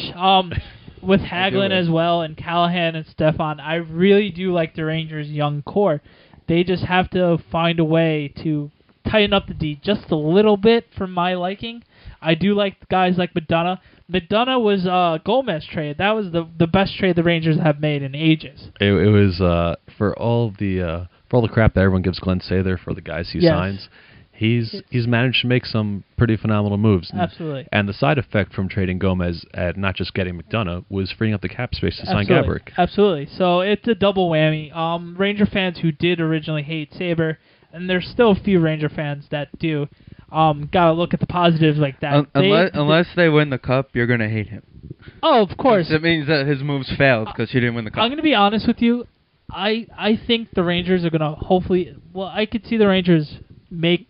With Hagelin as well and Callahan and Stefan, I really do like the Rangers' young core. They just have to find a way to tighten up the D just a little bit for my liking. I do like guys like McDonough. McDonough was Gomez trade. That was the best trade the Rangers have made in ages.
It was for all the crap that everyone gives Glenn Sather for the guys he signs. He's managed to make some pretty phenomenal moves.
Absolutely.
And the side effect from trading Gomez and not just getting McDonough was freeing up the cap space to sign Gabrick.
Absolutely. So it's a double whammy. Ranger fans who did originally hate Saber, and there's still a few Ranger fans that do. Gotta look at the positives like that.
Unless they win the cup, you're gonna hate him.
Oh, of course.
It means that his moves failed because he didn't win the cup.
I'm gonna be honest with you. I think the Rangers are gonna hopefully. Well, I could see the Rangers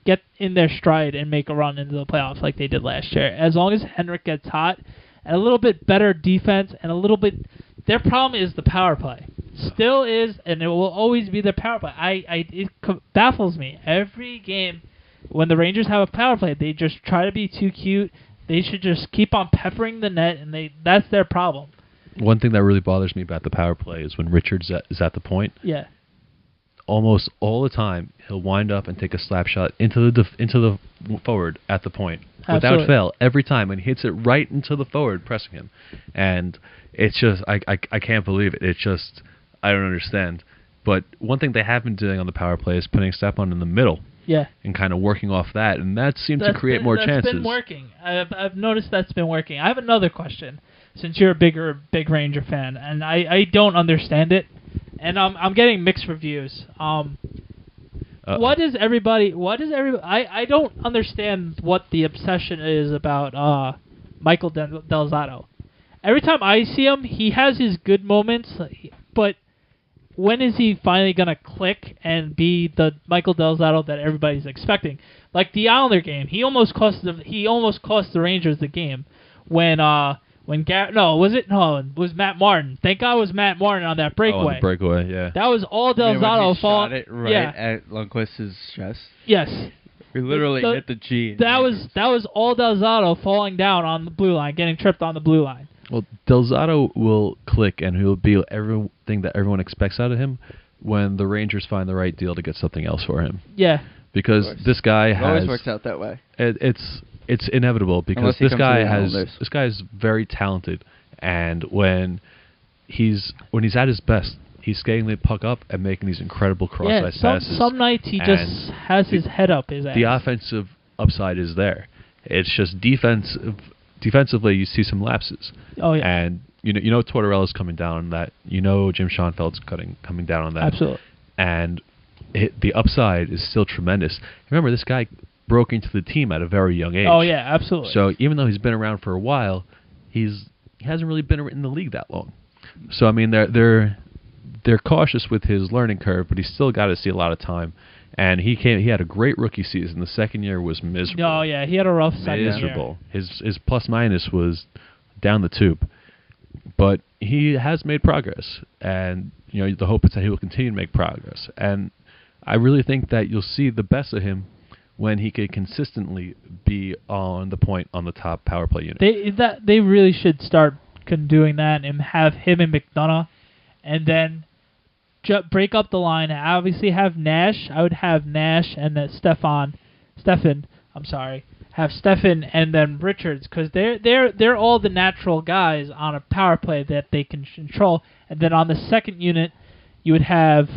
get in their stride and make a run into the playoffs like they did last year. As long as Henrik gets hot and a little bit better defense and a little bit. Their problem is the power play. Still is, and it will always be their power play. It baffles me every game. When the Rangers have a power play, they just try to be too cute. They should just keep on peppering the net, and that's their problem.
One thing that really bothers me about the power play is when Richards is at the point.
Yeah.
Almost all the time, he'll wind up and take a slap shot into the forward at the point.
Absolutely.
Without fail, every time, and he hits it right into the forward, pressing him. And it's just, I can't believe it. It's just, I don't understand. But one thing they have been doing on the power play is putting Stepan in the middle.
Yeah.
And kind of working off that, and that seemed to create more chances.
That's been working. I've noticed that's been working. I have another question, since you're a big Ranger fan, and I don't understand it, and I'm getting mixed reviews. What is everybody? I don't understand what the obsession is about Michael Delzato. Every time I see him, he has his good moments, but when is he finally going to click and be the Michael Delzato that everybody's expecting? Like the Islander game, he almost cost the Rangers the game when it was Matt Martin. Thank God it was Matt Martin on that breakaway.
Oh, on the breakaway, yeah.
That was all Delzato
shot it right at Lundqvist's chest.
Yes.
He literally hit the G.
That was all Delzato falling down on the blue line, getting tripped on the blue line.
Well, Delzato will click, and he'll be everything that everyone expects out of him when the Rangers find the right deal to get something else for him.
Yeah.
Because this guy
it always works out that way.
It's inevitable because this guy is very talented, and when he's at his best, he's skating the puck up and making these incredible cross-ice passes.
Some nights he just has his head up his ass.
The offensive upside is there. It's just defensively, you see some lapses.
Oh yeah,
and you know Tortorella's coming down on that. You know Jim Schoenfeld's coming down on that.
Absolutely.
And the upside is still tremendous. Remember, this guy broke into the team at a very young age.
Oh yeah, absolutely.
So even though he's been around for a while, he hasn't really been in the league that long. So I mean, they're cautious with his learning curve, but he's still got to see a lot of time. And he had a great rookie season. The second year was miserable.
Oh yeah, he had a rough second year.
Miserable. His plus minus was down the tube. But he has made progress, and the hope is that he will continue to make progress. And I really think that you'll see the best of him when he can consistently be on the point on the top power play unit.
They really should start doing that and have him and McDonough, and then break up the line. Obviously, have Nash. I would have Nash and then Stefan. I'm sorry. Have Stefan and then Richards, because they're all the natural guys on a power play that they can control. And then on the second unit, you would have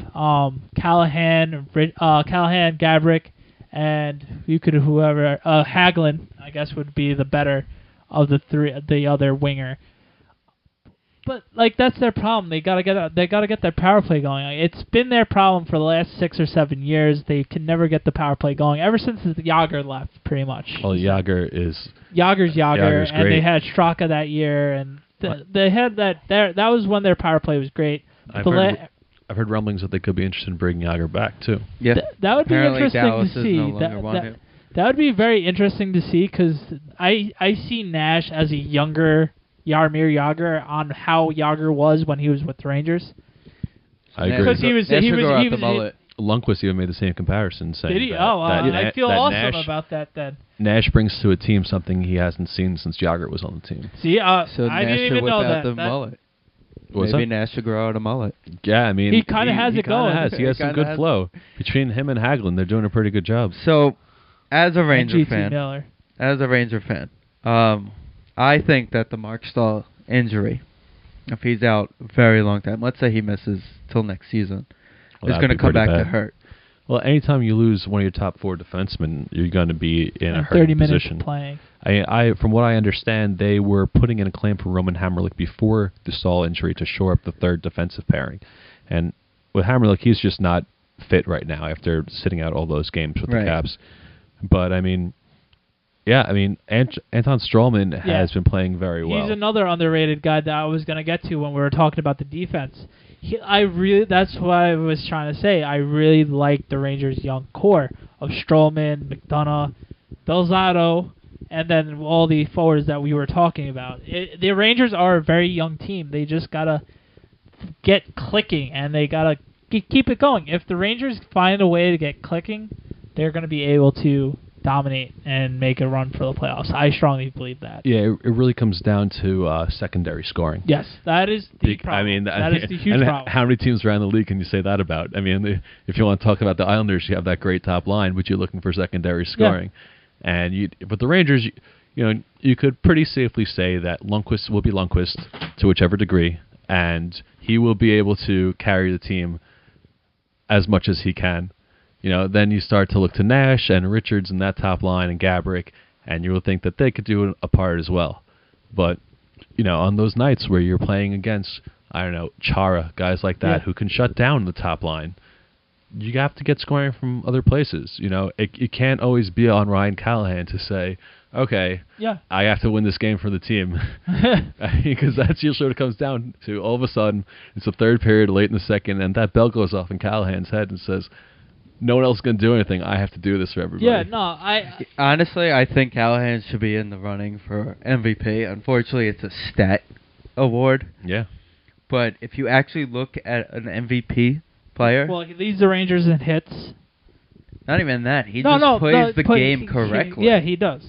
Callahan, Gabrick, and you could Hagelin. I guess would be the better of the three, the other winger. But that's their problem. They gotta get their power play going. It's been their problem for the last 6 or 7 years. They can never get the power play going ever since Yager left, pretty much.
Well, Yager's
and
great.
They had Straka that year, and they had that. That was when their power play was great.
I've heard rumblings that they could be interested in bringing Yager back too.
Yeah,
that would
apparently
be interesting
Dallas
to see.
No longer want him.
That would be very interesting to see, because I see Nash as a younger Jaromir Jagr on how Jagr was when he was with the Rangers.
I agree.
Because he was
the mullet.
Lundqvist even made the same comparison, saying
did he?
that,
I feel awesome
Nash,
about that then.
Nash brings to a team something he hasn't seen since Jagr was on the team.
See,
so
I
Nash
didn't even know that.
The mullet.
What's
Maybe
that?
Nash should grow out a mullet.
Yeah, I mean,
he kind of has it going.
He has some good flow between him and Hagelin. They're doing a pretty good job.
So, as a Ranger fan,
Miller.
I think that the Mark Stahl injury, if he's out a very long time, let's say he misses till next season, is going to come back to hurt.
Well, anytime you lose one of your top 4 defensemen, you're going to be in a
30
hurting
minutes
position.
Playing.
From what I understand, they were putting in a claim for Roman Hamrlik before the Stahl injury to shore up the third defensive pairing. And with Hamrlik, he's just not fit right now after sitting out all those games with the Caps. But, Anton Stralman has been playing very well.
He's another underrated guy that I was going to get to when we were talking about the defense. That's what I was trying to say. I really like the Rangers' young core of Stralman, McDonough, Belzado, and then all the forwards that we were talking about. The Rangers are a very young team. They just got to get clicking, and they got to keep it going. If the Rangers find a way to get clicking, they're going to be able to dominate and make a run for the playoffs. I strongly believe that.
Yeah, it really comes down to secondary scoring.
Yes, that is the problem. That is the huge problem.
How many teams around the league can you say that about? If you want to talk about the Islanders, you have that great top line, but you're looking for secondary scoring. Yeah. And but the Rangers, you could pretty safely say that Lundqvist will be Lundqvist to whichever degree, and he will be able to carry the team as much as he can. Then you start to look to Nash and Richards and that top line and Gabrick, and you will think that they could do a part as well. But, on those nights where you're playing against, Chara, guys like that who can shut down the top line, you have to get scoring from other places. It can't always be on Ryan Callahan to say, okay, I have to win this game for the team. Because that's usually what it comes down to. All of a sudden, it's the third period, late in the second, and that bell goes off in Callahan's head and says, no one else is going to do anything. I have to do this for everybody.
Yeah, no,
honestly, I think Callahan should be in the running for MVP. Unfortunately, it's a stat award.
Yeah.
But if you actually look at an MVP player...
Well, he leads the Rangers in hits.
Not even that. He plays the game correctly.
He does.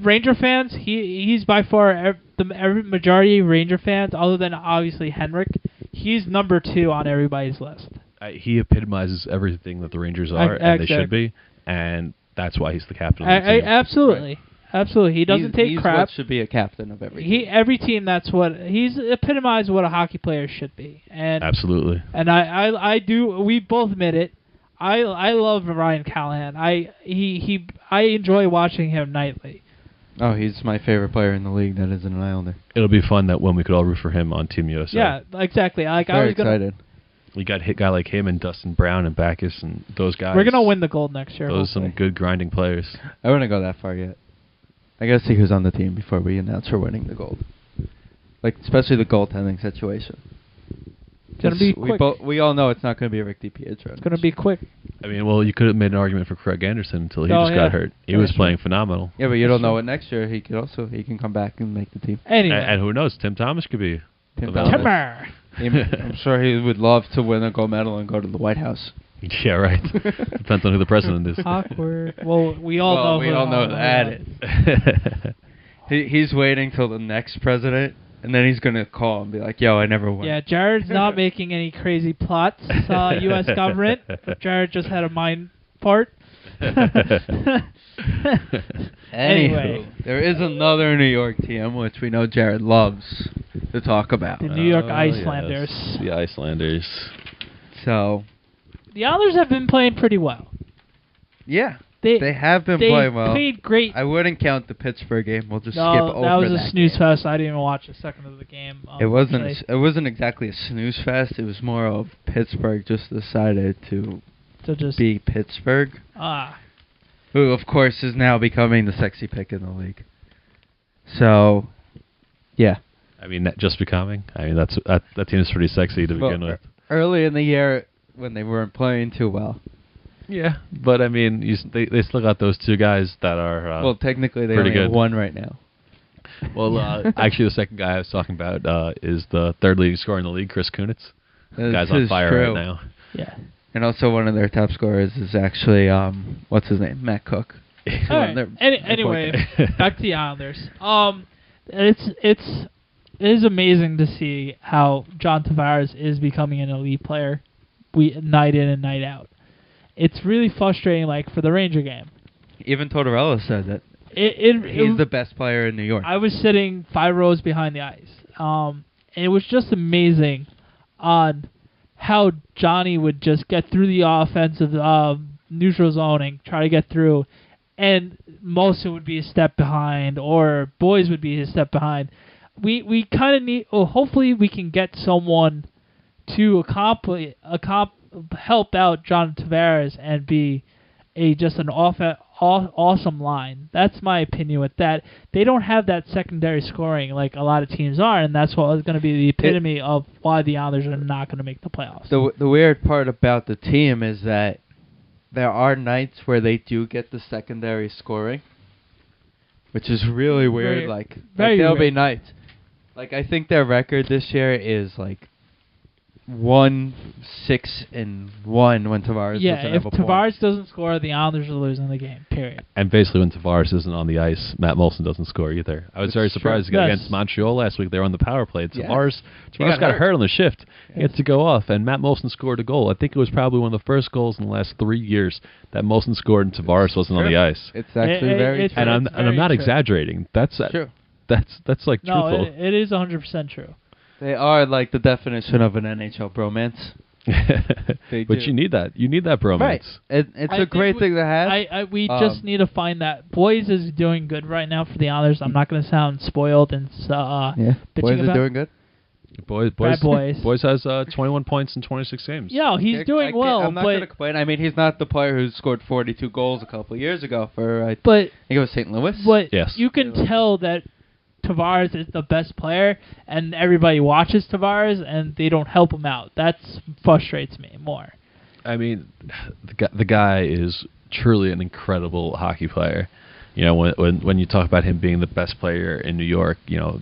Ranger fans, he's by far every majority of Ranger fans, other than obviously Henrik, he's number 2 on everybody's list.
He epitomizes everything that the Rangers are, and they should be, and that's why he's the captain of the team.
Absolutely. Absolutely. He doesn't take crap.
He should be a captain of every team.
Every team, he's epitomized what a hockey player should be. And
absolutely.
And I do, we both admit it. I love Ryan Callahan. I enjoy watching him nightly.
Oh, he's my favorite player in the league that isn't an Islander.
It'll be fun that when we could all root for him on Team USA.
Yeah, exactly.
Very excited.
We got hit guy like him and Dustin Brown and Backus and those guys.
We're going to win the gold next year.
Those are some good grinding players.
I wouldn't go that far yet. I got to see who's on the team before we announce we're winning the gold. Especially the goaltending situation.
It's going to be quick.
We all know it's not going to be a Rick DiPietro.
It's going to be quick.
I mean, well, you could have made an argument for Craig Anderson until he just got hurt. He was playing phenomenal.
Yeah, but you don't know what next year he can come back and make the team.
Anyway.
And who knows? Tim Thomas could be.
Timber.
I'm sure he would love to win a gold medal and go to the White House.
Yeah, right. Depends on who the president is.
Awkward. Well, we all know
that. He's waiting till the next president, and then he's going to call and be like, yo, I never won.
Yeah, Jared's not making any crazy plots, U.S. government. Jared just had a mind fart.
Anyway, there is another New York team, which we know Jared loves to talk about.
The New York Icelanders.
Yes, the Icelanders.
So...
the Islanders have been playing pretty well.
Yeah, they have been playing well.
They played great.
I wouldn't count the Pittsburgh game. We'll just skip over that.
That was a snooze fest. I didn't even watch a second of the game.
It wasn't exactly a snooze fest. It was more of Pittsburgh just decided to
just
be Pittsburgh. Who, of course, is now becoming the sexy pick in the league. So, yeah.
I mean, just becoming. I mean, that team is pretty sexy to begin with.
Early in the year, when they weren't playing too well.
Yeah, but I mean, they still got those two guys that are
well, technically they only have one right now.
Well, actually, the second guy I was talking about is the third leading scorer in the league, Chris Kunitz. The guy's on fire right now.
Yeah.
And also one of their top scorers is actually, what's his name? Matt Cook.
Anyway, back to the Islanders. It is amazing to see how John Tavares is becoming an elite player, night in and night out. It's really frustrating, like, for the Ranger game.
Even Tortorella said that. He's the best player in New York.
I was sitting 5 rows behind the ice. And it was just amazing on how Johnny would just get through the offensive neutral zone and try to get through. And Molson would be a step behind, or Boys would be a step behind. We kind of need... hopefully we can get someone to help out John Tavares and be just an awesome line. That's my opinion with that. They don't have that secondary scoring like a lot of teams are, and that's what is going to be the epitome of why the Islanders are not going to make the playoffs.
The weird part about the team is that there are nights where they do get the secondary scoring, which is really weird. There'll be nights. Like, I think their record this year is like 1-6-1 when Tavares doesn't have a point.
If Tavares doesn't score, the Islanders are losing the game, period.
And basically when Tavares isn't on the ice, Matt Molson doesn't score either. I was very surprised against Montreal last week. They were on the power play. Tavares got hurt on the shift. He had to go off, and Matt Molson scored a goal. I think it was probably one of the first goals in the last 3 years that Molson scored and Tavares wasn't on the ice.
It's actually very true.
And I'm not exaggerating. That's true. That's like truthful.
No, it is 100% true.
They are like the definition of an NHL bromance.
But you need that. You need that bromance.
Right. It's a great thing to have.
We just need to find that. Boys is doing good right now for the Islanders. I'm not going to sound spoiled and
Boys is doing good.
Boys has 21 points in 26 games.
Yeah, he's doing well.
I'm not going to complain. I mean, he's not the player who scored 42 goals a couple of years ago for I think it was St. Louis.
But you can tell that Tavares is the best player, and everybody watches Tavares, and they don't help him out. That frustrates me more.
I mean, the guy is truly an incredible hockey player. You know, when you talk about him being the best player in New York, you know,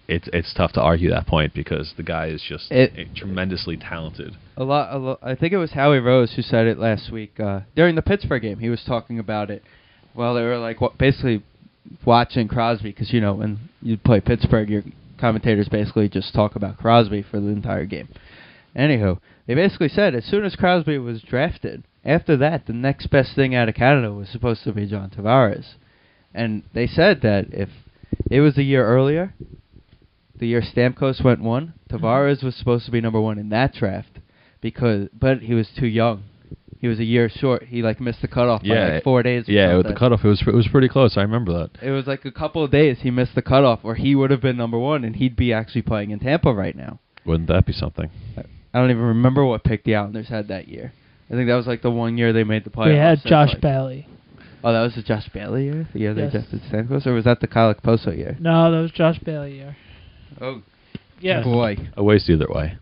it's tough to argue that point because the guy is just tremendously talented.
I think it was Howie Rose who said it last week during the Pittsburgh game. He was talking about it. Well, they were like basically watching Crosby because, you know, when you play Pittsburgh, your commentators basically just talk about Crosby for the entire game. Anywho, they basically said as soon as Crosby was drafted, after that, the next best thing out of Canada was supposed to be John Tavares. And they said that if it was a year earlier, the year Stamkos went 1, Tavares was supposed to be number 1 in that draft, but he was too young. He was a year short. He missed the cutoff by like 4 days.
With the cutoff, it was pretty close. I remember that.
It was like a couple of days. He missed the cutoff, or he would have been number 1, and he'd be actually playing in Tampa right now.
Wouldn't that be something?
I don't even remember what pick the Islanders had that year. I think that was like the 1 year they made the playoffs.
They had Josh Bailey.
Oh, that was the Josh Bailey year? The year they drafted Stamkos? Or was that the Kyle Poso year?
No, that was Josh Bailey year.
Oh,
yes.
Boy.
A waste either way.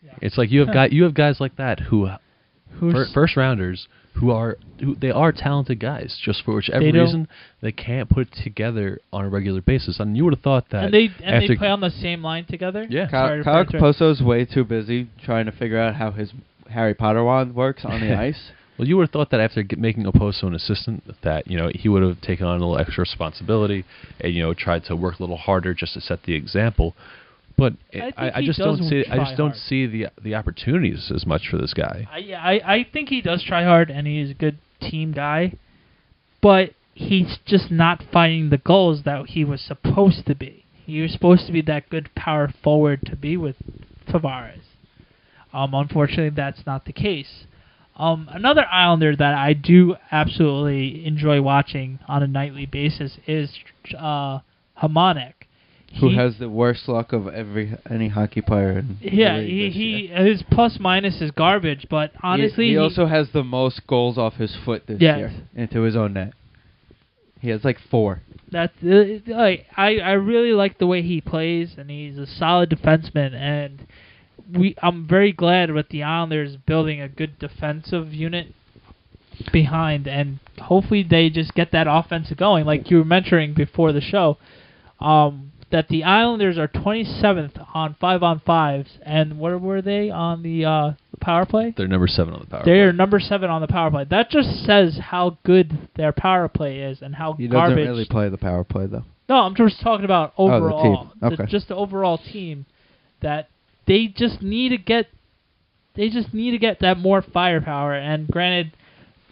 Yeah.
It's like you have guys like that who first rounders who they are talented guys. Just for whichever reason they can't put it together on a regular basis. And you would have thought that
they play on the same line together.
Yeah,
Kyle Caposo's way too busy trying to figure out how his Harry Potter wand works on the ice.
Well, you would have thought that after making Oposo an assistant, that he would have taken on a little extra responsibility and tried to work a little harder just to set the example. But I just don't see the opportunities as much for this guy.
I think he does try hard, and he's a good team guy, but he's just not finding the goals that he was supposed to be. He was supposed to be that good power forward to be with Tavares. Unfortunately, that's not the case. Another Islander that I do absolutely enjoy watching on a nightly basis is Hamonic.
Who has the worst luck of any hockey player in the league
his plus minus is garbage, but honestly
he also has the most goals off his foot this year into his own net. He has like 4.
That's I really like the way he plays, and he's a solid defenseman, and I'm very glad with the Islanders building a good defensive unit behind, and hopefully they just get that offense going, like you were mentioning before the show. That the Islanders are 27th on 5-on-5s, and where were they on the power play?
They're number 7 on the power play.
They're number 7 on the power play. That just says how good their power play is and how
he
garbage.
He doesn't really play the power play, though.
No, I'm just talking about overall.
The team. Okay.
Just the overall team, that they just need to get. They just need to get that more firepower. And granted,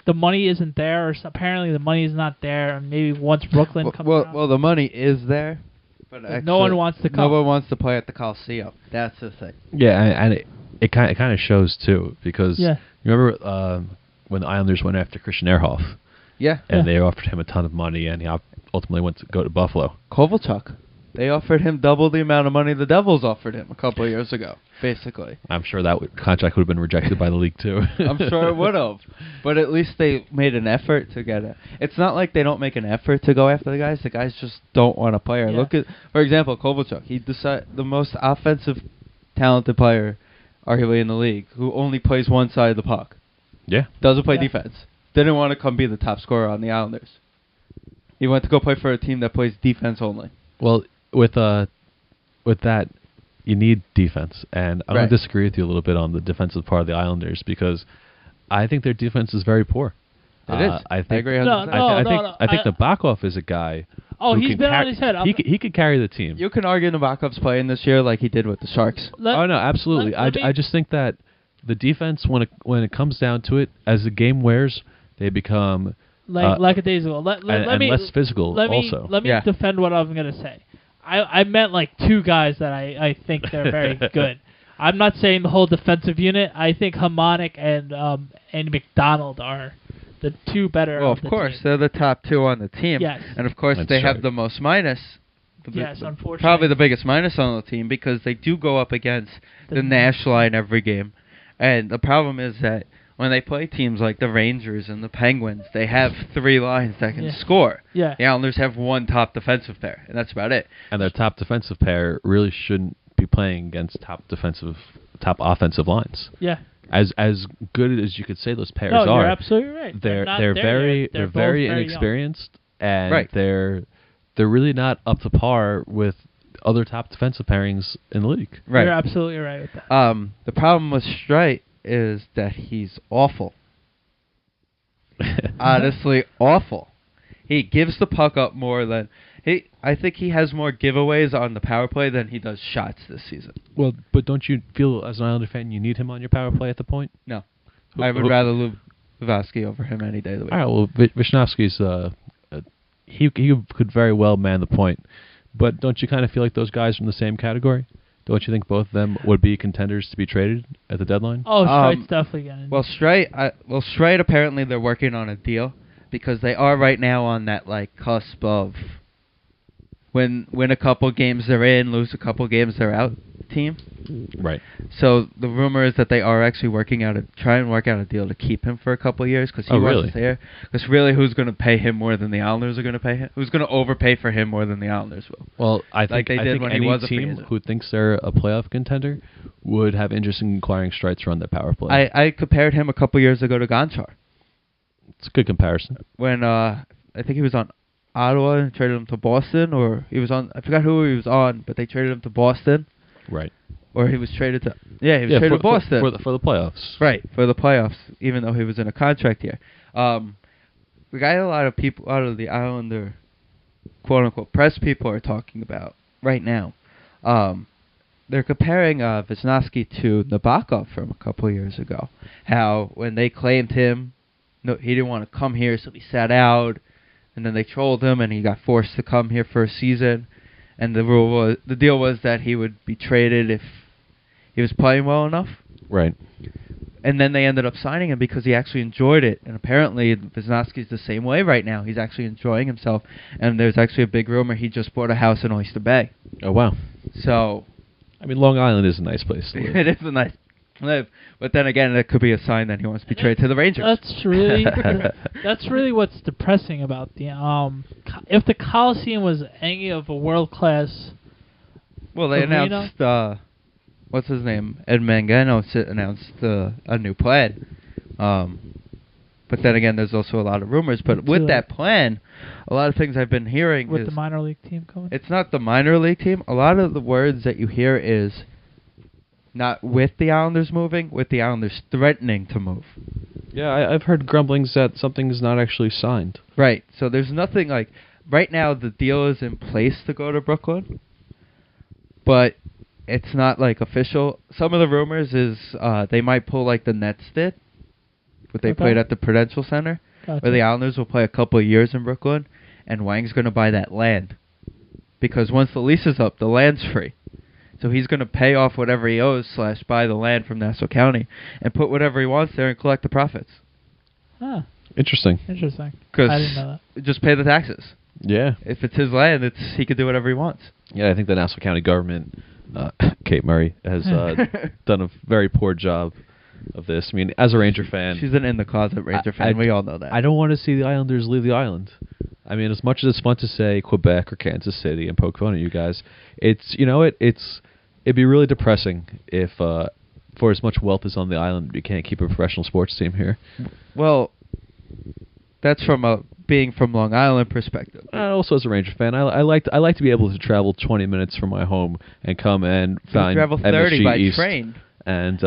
the money isn't there, or apparently the money is not there. And maybe once Brooklyn comes out.
Well, the money is there. But actually,
no one wants to come.
No one wants to play at the Coliseum. That's the thing.
Yeah, and it kind of shows too, because you remember when the Islanders went after Christian Ehrhoff.
Yeah.
And they offered him a ton of money, and he ultimately went to go to Buffalo.
Kovalchuk. They offered him double the amount of money the Devils offered him a couple of years ago, basically.
I'm sure that contract would have been rejected by the league, too.
I'm sure it would have. But at least they made an effort to get it. It's not like they don't make an effort to go after the guys. The guys just don't want to play. Yeah. Look at, for example, Kovalchuk. He's the most offensive, talented player, arguably, in the league, who only plays one side of the puck.
Yeah.
Doesn't play defense. Didn't want to come be the top scorer on the Islanders. He went to go play for a team that plays defense only.
Well, with that, you need defense, and I'm going to disagree with you a little bit on the defensive part of the Islanders, because I think their defense is very poor.
It is.
I
agree.
I think Nabokov is a guy.
Oh, he's been on his head.
He could carry the team.
You can argue Nabokov's playing this year like he did with the Sharks.
No, absolutely. I just think that the defense, when it comes down to it, as the game wears, they become
lackadaisical.
And less physical.
Let me defend what I'm going to say. I meant like 2 guys that I think they're very good. I'm not saying the whole defensive unit. I think Hamonic and McDonald are the 2 better.
Well, of course,
team.
they're the top 2 on the team.
Yes.
And of course, they have the most minus.
Unfortunately.
Probably the biggest minus on the team, because they do go up against the Nash line every game. And the problem is that when they play teams like the Rangers and the Penguins, they have 3 lines that can score.
Yeah.
The Islanders have 1 top defensive pair, and that's about it.
And their top defensive pair really shouldn't be playing against top offensive lines.
Yeah.
As good as you could say those pairs
are.
No,
you're absolutely right.
They're very inexperienced, and they're really not up to par with other top defensive pairings in the league.
Right. You're absolutely right with that.
The problem with Streit is that he's awful. Honestly, awful. He gives the puck up more than I think he has more giveaways on the power play than he does shots this season.
Well, but don't you feel, as an Islander fan, you need him on your power play at the point?
No. I would rather Lubowski over him any day of the week.
All right, well, Wisnowski's he could very well man the point. But don't you kind of feel like those guys are in the same category? Don't you think both of them would be contenders to be traded at the deadline?
Oh, Streit's definitely going to.
Well, Streit, apparently they're working on a deal, because they are right now on that cusp of win a couple games they're in, lose a couple games they're out. team.
Right.
So the rumor is that they are actually trying to work out a deal to keep him for a couple of years because he wants to stay here. Because really, who's going to pay him more than the Islanders are going to pay him? Who's going to overpay for him more than the Islanders will?
Well, I think
they did when he was a free
team
agent.
who thinks they're a playoff contender would have interest in acquiring Strites to run their power play.
I compared him a couple years ago to Gonchar.
It's a good comparison.
When I think he was on Ottawa and traded him to Boston, or he was on, I forgot who he was on, but they traded him to Boston.
Right.
Or he was traded to, he was traded to Boston.
For the playoffs.
Right, for the playoffs, even though he was in a contract here. We got a lot of people out of the Islander, quote-unquote, press people are talking about right now. They're comparing Wisniewski to Nabokov from a couple of years ago. How when they claimed him, no, he didn't want to come here, so he sat out. And then they trolled him, and he got forced to come here for a season. And the deal was that he would be traded if he was playing well enough.
Right.
And then they ended up signing him because he actually enjoyed it. And apparently, Wisniewski's the same way right now. He's actually enjoying himself. And there's actually a big rumor he just bought a house in Oyster Bay.
Oh, wow.
So,
I mean, Long Island is a nice place to live.
It is a nice live. But then again, that could be a sign that he wants to be traded to the Rangers.
That's really what's depressing about the if the Coliseum was any of a world class.
Well, they
arena,
announced what's his name? Ed Mangano announced a new plan. But then again, there's also a lot of rumors. But with that plan, a lot of things I've been hearing
with
is
the minor league team coming.
It's not the minor league team. A lot of the words that you hear is not with the Islanders moving, with the Islanders threatening to move.
Yeah, I've heard grumblings that something's not actually signed.
Right. So there's nothing like... Right now, the deal is in place to go to Brooklyn, but it's not like official. Some of the rumors is they might pull like the Nets did, but they played at the Prudential Center, where the Islanders will play a couple of years in Brooklyn, and Wang's going to buy that land. Because once the lease is up, the land's free. So he's going to pay off whatever he owes / buy the land from Nassau County and put whatever he wants there and collect the profits.
Huh.
Interesting.
I didn't know that.
Just pay the taxes.
Yeah.
If it's his land, he can do whatever he wants.
Yeah, I think the Nassau County government, Kate Murray, has done a very poor job of this. I mean, as a Ranger fan...
She's an in-the-closet Ranger fan. We all know that.
I don't want to see the Islanders leave the island. I mean, as much as it's fun to say Quebec or Kansas City and poke fun at you guys, it'd be really depressing if, for as much wealth as on the island, you can't keep a professional sports team here.
Well, that's from being from Long Island perspective.
Also, as a Ranger fan, I like to be able to travel 20 minutes from my home and come and find
travel 30
MSG
by
East
train
and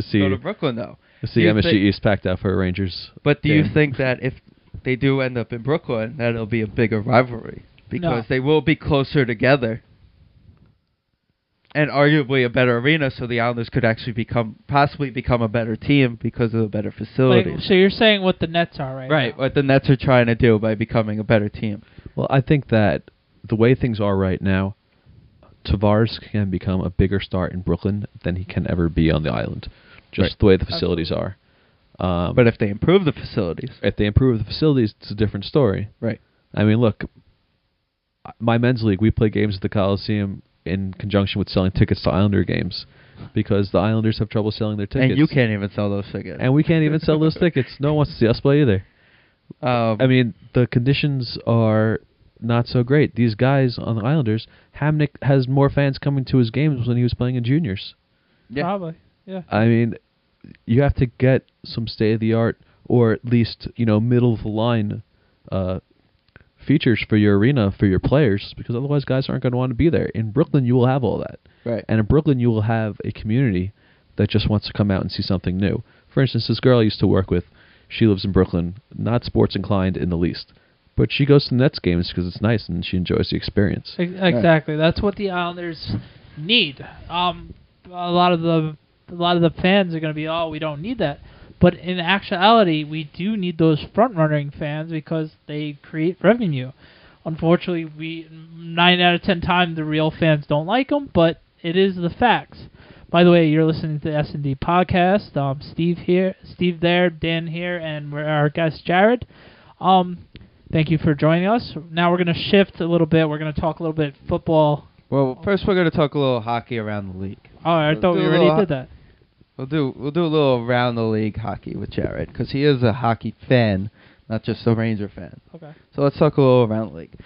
see
go to Brooklyn though.
See MSG East packed out for Rangers.
But do you think that if they do end up in Brooklyn, that it'll be a bigger rivalry because they will be closer together? And arguably a better arena, so the Islanders could actually possibly become a better team because of the better facilities.
So you're saying what the Nets are right
Right,
now.
what the Nets are trying to do by becoming a better team.
Well, I think that the way things are right now, Tavares can become a bigger star in Brooklyn than he can ever be on the island, just the way the facilities are.
But if they improve the facilities...
If they improve the facilities, it's a different story.
Right.
I mean, look, my men's league, we play games at the Coliseum in conjunction with selling tickets to Islander games because the Islanders have trouble selling their tickets.
And you can't even sell those tickets.
And we can't even sell those tickets. No one wants to see us play either. I mean, the conditions are not so great. These guys on the Islanders, Hamnick has more fans coming to his games when he was playing in juniors.
Yeah.
Probably, yeah.
I mean, you have to get some state-of-the-art or at least, middle-of-the-line features for your arena, for your players, because otherwise guys aren't going to want to be there. In Brooklyn, you will have all that.
Right.
And in Brooklyn, you will have a community that just wants to come out and see something new. For instance, this girl I used to work with, she lives in Brooklyn, not sports inclined in the least, but she goes to the Nets games because it's nice and she enjoys the experience.
Exactly. Right. That's what the Islanders need. A lot of the fans are going to be, we don't need that. But in actuality, we do need those front-running fans because they create revenue. Unfortunately, 9 out of 10 times the real fans don't like them, but it is the facts. By the way, you're listening to the Sndpodcast. Steve there, Dan here, and our guest Jared. Thank you for joining us. Now we're going to shift a little bit. We're going to talk a little bit football
Well, first we're going to talk a little hockey around the league.
Oh, I
We'll
thought
do
we
a
already
little
did that.
We'll do a little around the league hockey with Jared because he is a hockey fan, not just a Ranger fan.
Okay.
So let's talk a little around the league.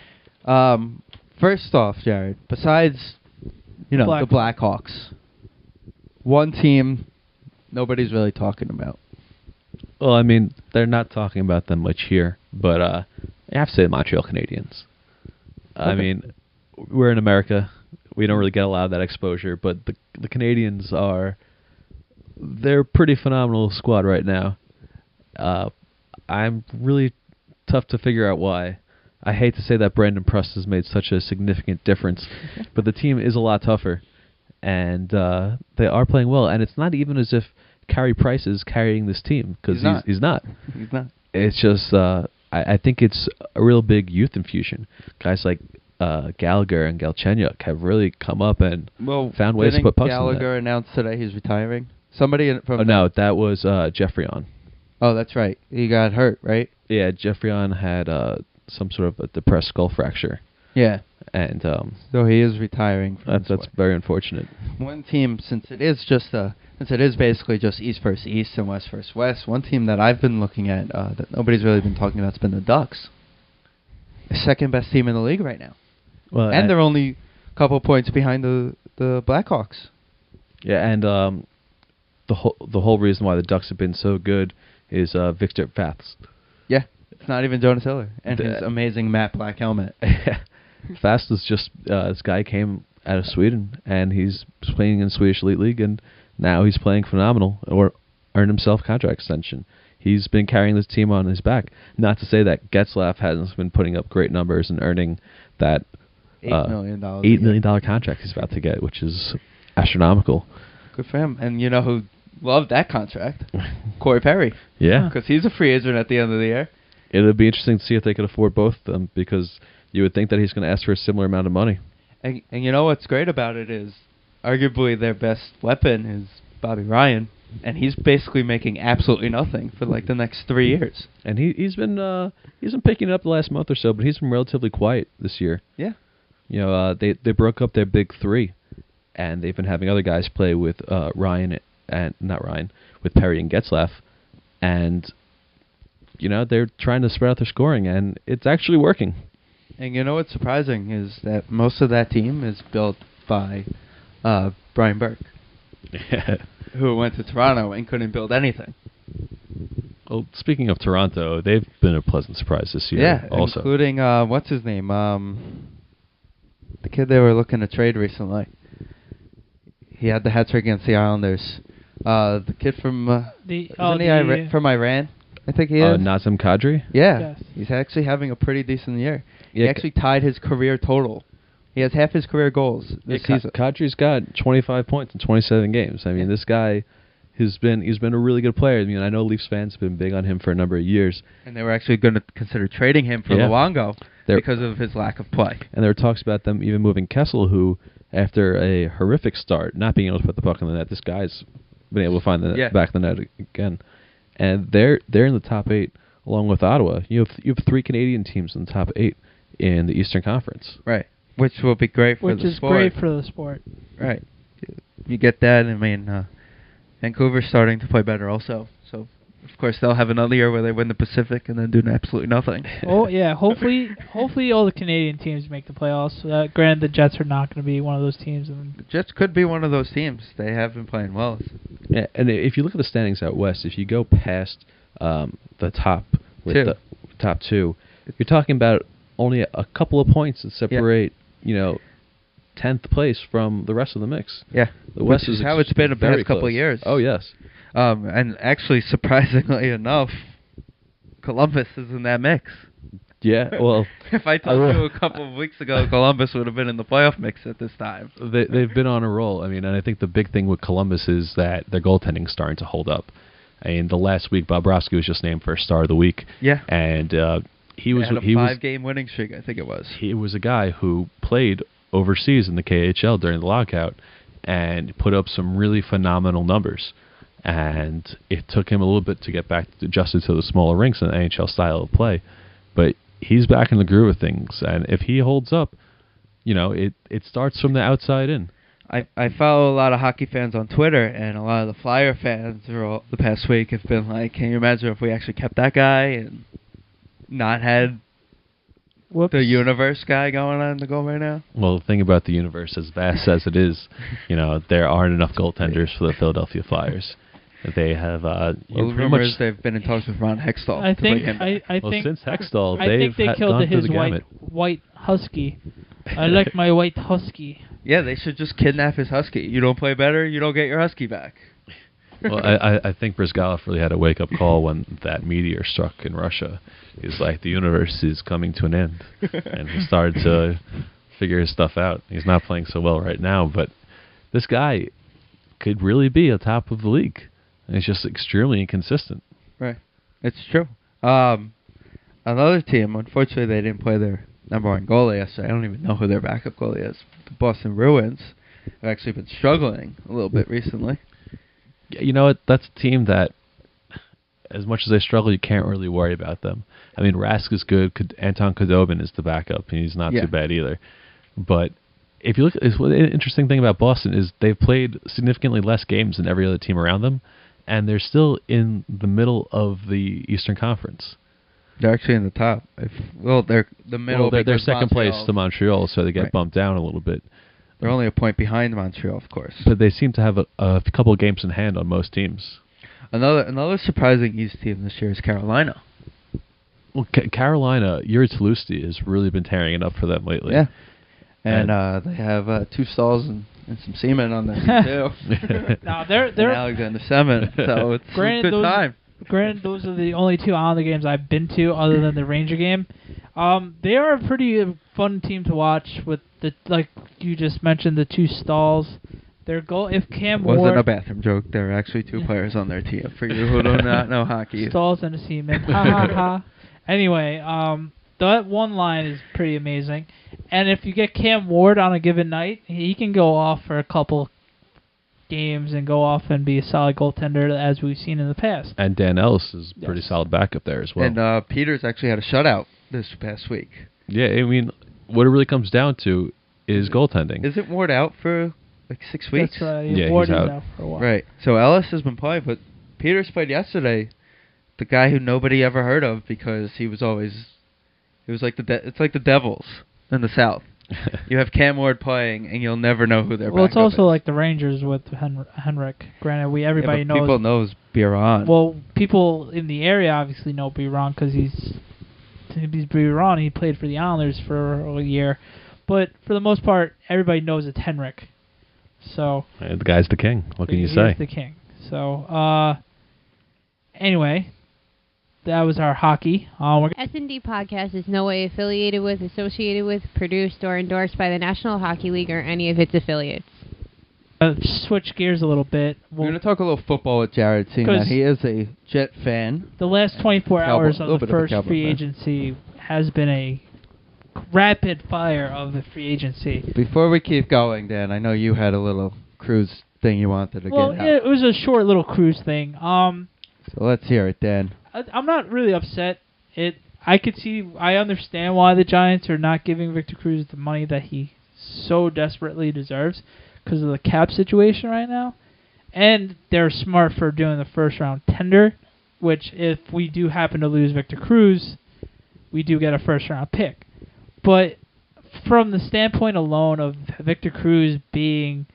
First off, Jared, besides the Blackhawks, one team nobody's really talking about.
Well, I mean, they're not talking about them much here, but I have to say the Montreal Canadiens. I mean, we're in America. We don't really get a lot of that exposure, but the Canadiens they're a pretty phenomenal squad right now. I'm really tough to figure out why. I hate to say that Brandon Prust has made such a significant difference, but the team is a lot tougher, and they are playing well. And it's not even as if Carey Price is carrying this team, because he's not.
He's not.
It's just I think it's a real big youth infusion. Guys like Gallagher and Galchenyuk have really come up and found ways to put pucks in the net.
Gallagher announced today he's retiring? Somebody from...
Oh, no, that was Jeffrey-On.
Oh, that's right. He got hurt, right?
Yeah, Jeffrey-On had some sort of a depressed skull fracture.
Yeah.
And
so he is retiring.
That's very unfortunate.
One team, since it is basically just East versus East and West versus West, one team that I've been looking at that nobody's really been talking about has been the Ducks. The second best team in the league right now.
Well,
and they're only a couple points behind the Blackhawks.
Yeah, and the whole reason why the Ducks have been so good is Victor Fast.
Yeah, it's not even Jonas Hiller and his amazing matte black helmet.
Fast is just this guy came out of Sweden, and he's playing in the Swedish Elite League, and now he's playing phenomenal, or earned himself a contract extension. He's been carrying this team on his back. Not to say that Getzlaf hasn't been putting up great numbers and earning that
$8 million
contract he's about to get, which is astronomical.
Good for him. And you know who loved that contract? Corey Perry.
Yeah.
Because he's a free agent at the end of the year.
It'll be interesting to see if they could afford both of them, because you would think that he's going to ask for a similar amount of money.
And you know what's great about it is, arguably their best weapon is Bobby Ryan, and he's basically making absolutely nothing for like the next 3 years.
And he's been picking it up the last month or so, but he's been relatively quiet this year.
Yeah.
You know, they broke up their big three, and they've been having other guys play with with Perry and Getzlaf, and you know, they're trying to spread out their scoring, and it's actually working.
And you know what's surprising is that most of that team is built by Brian Burke, who went to Toronto and couldn't build anything.
Well, speaking of Toronto, they've been a pleasant surprise this year.
Yeah,
also
including what's his name, the kid they were looking to trade recently. He had the hat trick against the Islanders. The kid from from Iran, I think he is.
Nazem Kadri?
Yeah.
Yes.
He's actually having a pretty decent year.
Yeah,
he actually tied his career total. He has half his career goals this season.
Kadri's got 25 points in 27 games. I mean, this guy he's been a really good player. I mean, I know Leafs fans have been big on him for a number of years.
And they were actually going to consider trading him for Luongo because of his lack of play.
And there were talks about them even moving Kessel, who, after a horrific start, not being able to put the puck in the net, this guy's been able to find the back of the net again. And they're in the top 8 along with Ottawa. You have 3 Canadian teams in the top 8 in the Eastern Conference.
Right. Which will be great for the sport.
Which is great for the sport.
Right. You get that. I mean, Vancouver's starting to play better also. So, of course, they'll have another year where they win the Pacific and then do absolutely nothing.
Oh, yeah. Hopefully all the Canadian teams make the playoffs. Granted, the Jets are not going to be one of those teams.
The Jets could be one of those teams. They have been playing well.
Yeah, and if you look at the standings out west, if you go past the top the top 2, you're talking about only a couple of points that separate, 10th place from the rest of the mix.
Yeah,
the West
is how it's been the past couple of years.
Oh, yes.
And actually, surprisingly enough, Columbus is in that mix.
Yeah, well...
if I told you a couple of weeks ago Columbus would have been in the playoff mix at this time.
They've been on a roll. I mean, and I think the big thing with Columbus is that their goaltending is starting to hold up. I mean, the last week, Bobrovsky was just named for Star of the Week.
Yeah.
And he was...
Had a 5-game winning streak, I think it was.
He was a guy who played overseas in the KHL during the lockout and put up some really phenomenal numbers. And it took him a little bit to get back adjusted to the smaller rinks and the NHL style of play. But he's back in the groove of things. And if he holds up, it starts from the outside in.
I follow a lot of hockey fans on Twitter, and a lot of the Flyer fans the past week have been like, can you imagine if we actually kept that guy and not had the universe guy going on the goal right now?
Well, the thing about the universe, as vast as it is, there aren't enough goaltenders for the Philadelphia Flyers. They have
rumors they've been in talks with Ron Hextall.
I think
since Hextall,
they killed his
gamut.
white husky. I like my white husky.
Yeah, they should just kidnap his husky. You don't play better, you don't get your husky back.
Well, I think Brizgalov really had a wake-up call when that meteor struck in Russia. He's like, the universe is coming to an end. And he started to figure his stuff out. He's not playing so well right now, but this guy could really be a top of the league. And he's just extremely inconsistent.
Right. It's true. Another team, unfortunately, they didn't play their number one goalie yesterday. I don't even know who their backup goalie is. The Boston Bruins have actually been struggling a little bit recently.
You know what? That's a team that, as much as they struggle, you can't really worry about them. I mean, Rask is good. Anton Khudobin is the backup, and he's not too bad either. But if you look, an interesting thing about Boston is they've played significantly less games than every other team around them, and they're still in the middle of the Eastern Conference.
They're actually in the top. They're the middle.
Well, they're second place to Montreal, so they get bumped down a little bit.
They're only a point behind Montreal, of course.
But they seem to have a couple of games in hand on most teams.
Another surprising East team this year is Carolina.
Well, Carolina, Yuri Tlusty has really been tearing it up for them lately.
Yeah. And they have 2 stalls and some semen on their team, too.
No, they're
and Alexander Semin, so it's a good time.
Granted, those are the only 2 Islander games I've been to, other than the Ranger game. They are a pretty fun team to watch with like you just mentioned, the 2 stalls. Their goal, if Cam Ward
wasn't a bathroom joke. There are actually 2 players on their team. For you who do not know hockey,
stalls and a seaman. Ha ha ha. Anyway, that one line is pretty amazing. And if you get Cam Ward on a given night, he can go off for a couple games and go off and be a solid goaltender, as we've seen in the past.
And Dan Ellis is a pretty solid backup there as well.
And Peters actually had a shutout this past week.
Yeah, I mean, what it really comes down to is goaltending.
Isn't Ward out for like 6 weeks?
That's right.
Yeah,
Ward
he's
is
out
for a while.
Right. So Ellis has been playing, but Peters played yesterday. The guy who nobody ever heard of because he was like it's like the Devils in the South. You have Cam Ward playing, and you'll never know who their
Well, it's also
is.
like the Rangers with Henrik. Granted, everybody knows.
People knows Biron.
Well, people in the area obviously know Biron because he's Biron. He played for the Islanders for a year, but for the most part, everybody knows it's Henrik. So
the guy's the king. What can you say?
He's the king. So anyway. That was our hockey.
Sndpodcast is no way affiliated with, associated with, produced, or endorsed by the National Hockey League or any of its affiliates.
Switch gears a little bit.
We're going to talk a little football with Jared, seeing that he is a Jet fan.
The last 24 hours of the first free agency has been a rapid fire of the free agency.
Before we keep going, Dan, I know you had a little cruise thing you wanted to get out.
Well, it was a short little cruise thing.
So let's hear it, Dan.
I'm not really upset. I understand why the Giants are not giving Victor Cruz the money that he so desperately deserves because of the cap situation right now. And they're smart for doing the first round tender, which if we do happen to lose Victor Cruz, we do get a first round pick. But from the standpoint alone of Victor Cruz being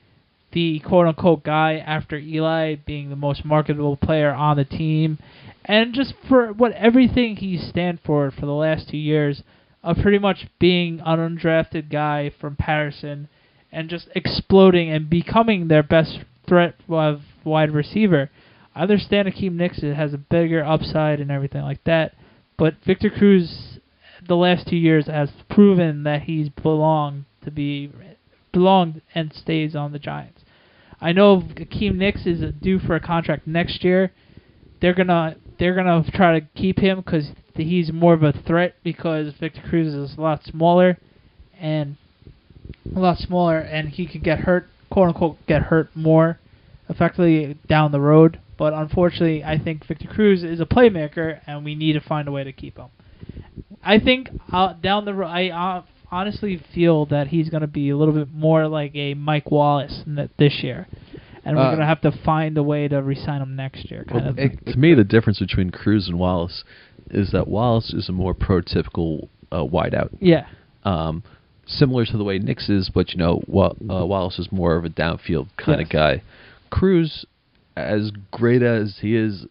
the quote-unquote guy after Eli being the most marketable player on the team, and just for everything he's stand for the last 2 years of pretty much being an undrafted guy from Patterson and just exploding and becoming their best threat of wide receiver. I understand Akeem Nicks has a bigger upside and everything like that, but Victor Cruz the last 2 years has proven that he's belonged and stays on the Giants. I know Akeem Nicks is due for a contract next year. They're gonna try to keep him because he's more of a threat because Victor Cruz is a lot smaller, and he could get hurt, quote unquote, get hurt more effectively down the road. But unfortunately, I think Victor Cruz is a playmaker, and we need to find a way to keep him. I think down the road, I honestly feel that he's going to be a little bit more like a Mike Wallace this year. And we're going to have to find a way to re-sign him next year. Kind of thing.
To me, the difference between Cruz and Wallace is that Wallace is a more prototypical wideout.
Yeah.
Similar to the way Nix is, but Wallace is more of a downfield kind of guy. Cruz, as great as he is,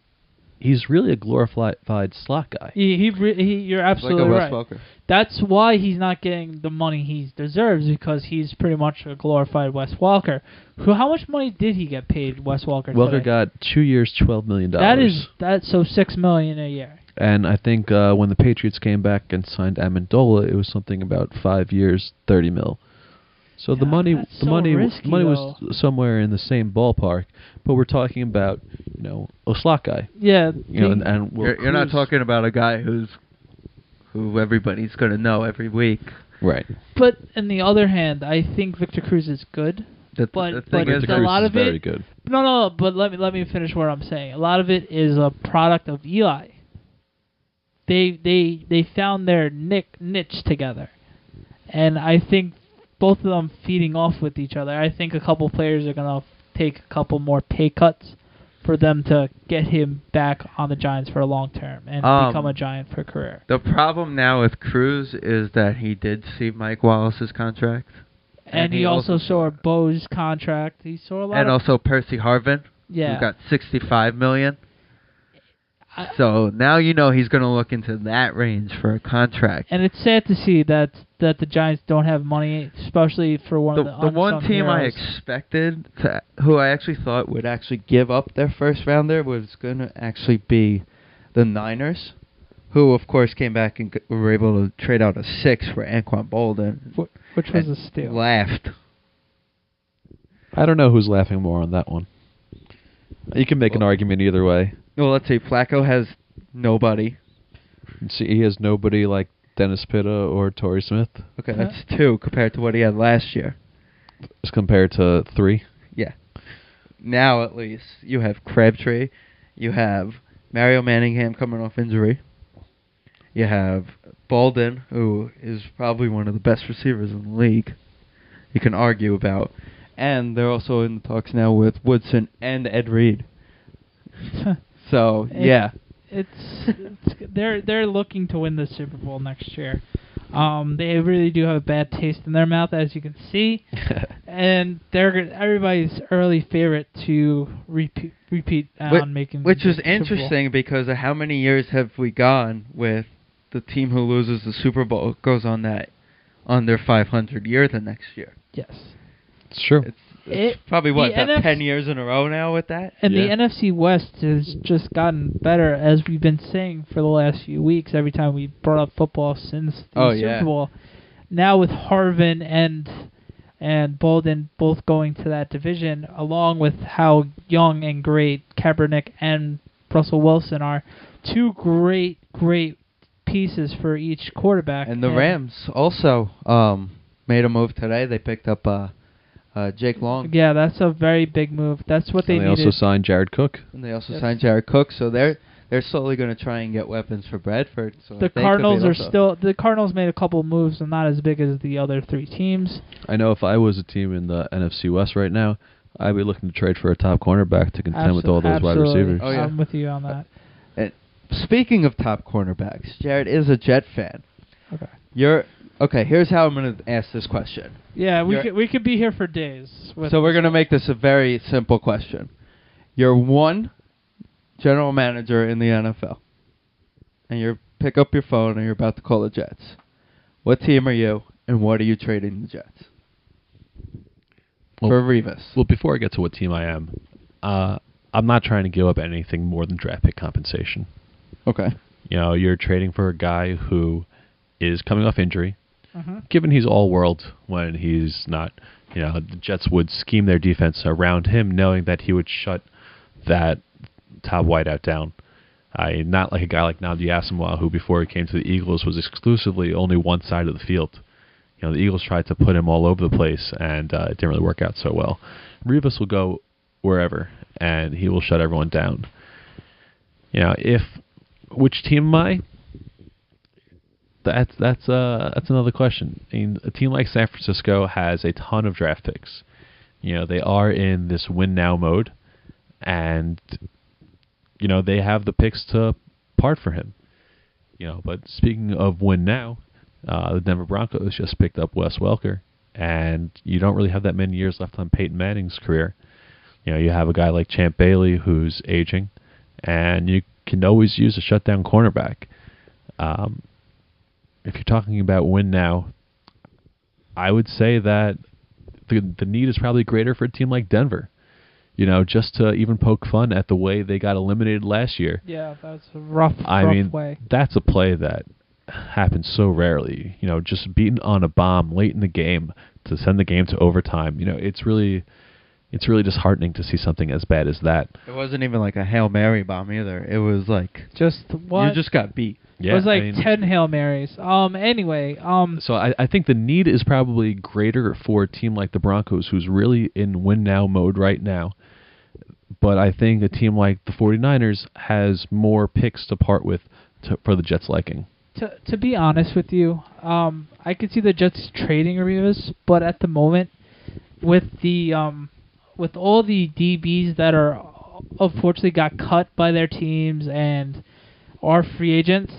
he's really a glorified slot guy.
You're absolutely
like a
right. That's why he's not getting the money he deserves, because he's pretty much a glorified Wes Welker. How much money did he get paid, Wes Welker?
Welker
today?
got 2 years, $12 million.
That's so $6 million a year.
And I think when the Patriots came back and signed Amendola, it was something about 5 years, $30 million. So the money was somewhere in the same ballpark, but we're talking about a slot guy.
Yeah,
and
you're not talking about a guy who everybody's going to know every week.
Right.
But on the other hand, I think Victor Cruz is good.
The thing is,
a lot of it
very good.
No. But let me finish what I'm saying. A lot of it is a product of Eli. They found their niche together, and I think both of them feeding off with each other. I think a couple players are gonna take a couple more pay cuts for them to get him back on the Giants for a long term and become a Giant for a career.
The problem now with Cruz is that he did see Mike Wallace's contract.
And he also saw Bo's contract. He saw a lot.
And also Percy Harvin, who got $65 million. So now he's going to look into that range for a contract.
And it's sad to see that the Giants don't have money, especially for one of the
one team
heroes.
I expected who I actually thought would actually give up their first rounder was going to actually be the Niners, who of course came back and were able to trade out a 6 for Anquan Bolden,
which was a steal.
Laughed.
I don't know who's laughing more on that one. You can make an argument either way.
Well, let's see. Flacco has nobody.
See, he has nobody like Dennis Pitta or Torrey Smith.
Okay, that's 2 compared to what he had last year.
As compared to 3?
Yeah. Now, at least, you have Crabtree. You have Mario Manningham coming off injury. You have Bolden, who is probably one of the best receivers in the league. You can argue about. And they're also in the talks now with Woodson and Ed Reed. So
they're looking to win the Super Bowl next year. They really do have a bad taste in their mouth, as you can see, and they're everybody's early favorite to repeat on making.
Which is interesting because of how many years have we gone with the team who loses the Super Bowl goes on their 500 year the next year.
Yes,
it's true.
It's probably about 10 years in a row now with that.
And the NFC West has just gotten better, as we've been saying for the last few weeks. Every time we brought up football since the Super Bowl, now with Harvin and Bolden both going to that division, along with how young and great Kaepernick and Russell Wilson are, 2 great pieces for each quarterback.
And the Rams also made a move today. They picked up Jake Long.
Yeah, that's a very big move. That's what they needed.
They also signed Jared Cook.
And they also signed Jared Cook, so they're slowly going to try and get weapons for Bradford. So
the Cardinals made a couple of moves, and not as big as the other 3 teams.
I know if I was a team in the NFC West right now, I'd be looking to trade for a top cornerback to contend with all those wide receivers.
Oh, yeah. I'm with you on that.
And speaking of top cornerbacks, Jared is a Jet fan.
Okay.
Okay, here's how I'm going to ask this question.
Yeah, we could be here for days.
So we're going to make this a very simple question. You're one general manager in the NFL, and you pick up your phone and you're about to call the Jets. What team are you, and what are you trading the Jets? For Revis.
Well, before I get to what team I am, I'm not trying to give up anything more than draft pick compensation.
Okay.
You're trading for a guy who is coming off injury. Given he's all-world when he's not, the Jets would scheme their defense around him, knowing that he would shut that top wideout down. Not like a guy like Nnamdi Asomugha, who before he came to the Eagles was exclusively only one side of the field. The Eagles tried to put him all over the place, and it didn't really work out so well. Revis will go wherever, and he will shut everyone down. Which team am I? That's another question. I mean, a team like San Francisco has a ton of draft picks. They are in this win now mode, and they have the picks to part for him. But speaking of win now, the Denver Broncos just picked up Wes Welker, and you don't really have that many years left on Peyton Manning's career. You have a guy like Champ Bailey who's aging, and you can always use a shutdown cornerback. If you're talking about win now, I would say that the need is probably greater for a team like Denver. Just to even poke fun at the way they got eliminated last year.
Yeah, that's a rough way.
That's a play that happens so rarely. Just beaten on a bomb late in the game to send the game to overtime. It's really disheartening to see something as bad as that.
It wasn't even like a Hail Mary bomb either. It was like
just what?
You just got beat.
Yeah, it was 10 Hail Marys. Anyway.
So I think the need is probably greater for a team like the Broncos, who's really in win-now mode right now. But I think a team like the 49ers has more picks to part with for the Jets' liking.
To be honest with you, I could see the Jets trading Rivas, but at the moment, with all the DBs that are unfortunately got cut by their teams and are free agents,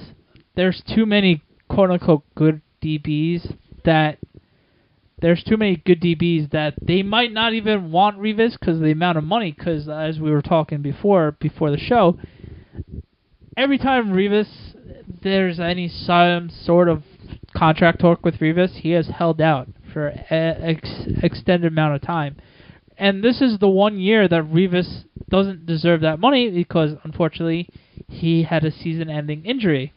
there's too many quote-unquote good DBs that they might not even want Revis because of the amount of money, because as we were talking before the show, every time Revis, there's some sort of contract talk with Revis, he has held out for an extended amount of time. And this is the 1 year that Revis doesn't deserve that money because, unfortunately, he had a season-ending injury.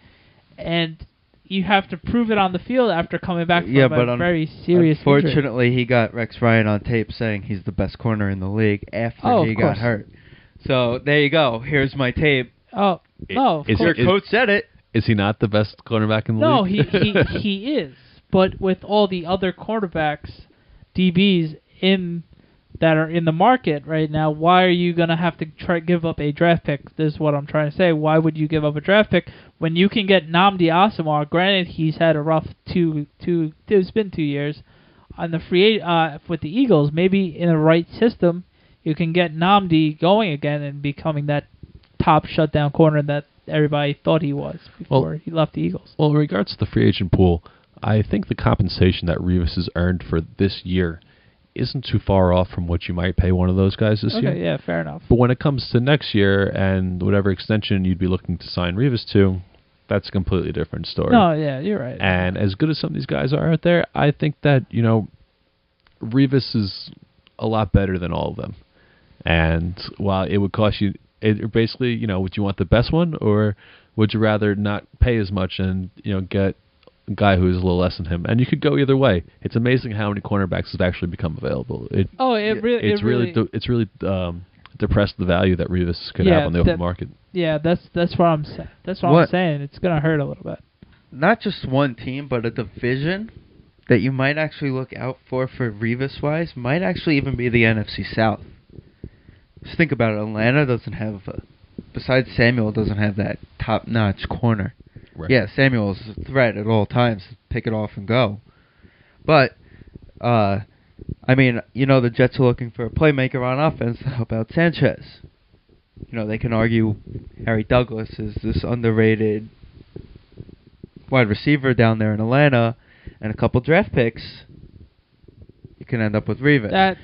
And you have to prove it on the field after coming back from a very serious injury.
Unfortunately, he got Rex Ryan on tape saying he's the best corner in the league after he got hurt. So, there you go. Here's my tape.
Oh, no,
Your coach said it.
Is he not the best cornerback in the league?
No, he is. But with all the other quarterbacks, DBs that are in the market right now, why are you going to have to give up a draft pick? This is what I'm trying to say. Why would you give up a draft pick when you can get Nnamdi Asomugha? Granted, he's had a rough it's been 2 years on the with the Eagles. Maybe in the right system, you can get Nnamdi going again and becoming that top shutdown corner that everybody thought he was before he left the Eagles.
Well, in regards to the free agent pool, I think the compensation that Revis has earned for this year isn't too far off from what you might pay one of those guys this year.
Okay, yeah, fair enough.
But when it comes to next year and whatever extension you'd be looking to sign Revis to, that's a completely different story.
No, yeah, you're right.
And as good as some of these guys are out there, I think that, Revis is a lot better than all of them. And while it would cost you, basically, would you want the best one, or would you rather not pay as much and, get guy who's a little less than him, and you could go either way. It's amazing how many cornerbacks have actually become available. It's really depressed the value that Revis could have on the open market.
Yeah, that's what I'm saying. That's what I'm saying. It's gonna hurt a little bit.
Not just one team, but a division that you might actually look out for Revis wise might actually even be the NFC South. Just think about it. Atlanta doesn't have, besides Samuel, doesn't have that top-notch corner. Right. Yeah, Samuel's a threat at all times. Pick it off and go. But, the Jets are looking for a playmaker on offense to help out Sanchez. They can argue Harry Douglas is this underrated wide receiver down there in Atlanta, and a couple draft picks. You can end up with Revis.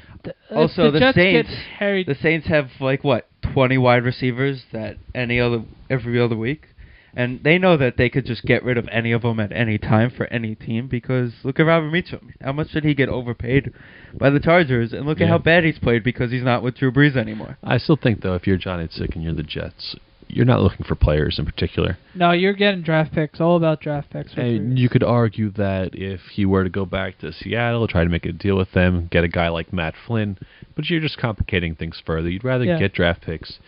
Also, the Saints have 20 wide receivers that every other week. And they know that they could just get rid of any of them at any time for any team because look at Robert Mitchum. How much did he get overpaid by the Chargers? And look at how bad he's played because he's not with Drew Brees anymore.
I still think, though, if you're Johnny Sick and you're the Jets, you're not looking for players in particular.
No, you're getting draft picks, all about draft picks.
And you could argue that if he were to go back to Seattle, try to make a deal with them, get a guy like Matt Flynn, but you're just complicating things further. You'd rather get draft picks,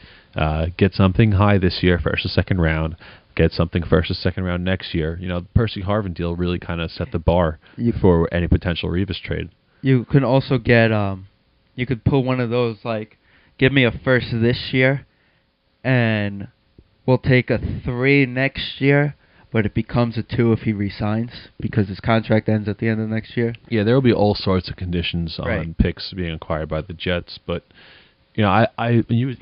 get something high this year, first or second round, get something first or second round next year. The Percy Harvin deal really kind of set the bar for any potential Revis trade.
You can also get, you could pull one of those, give me a first this year, and we'll take a 3 next year, but it becomes a 2 if he resigns because his contract ends at the end of next year.
Yeah, there will be all sorts of conditions on
Right.
picks being acquired by the Jets, but you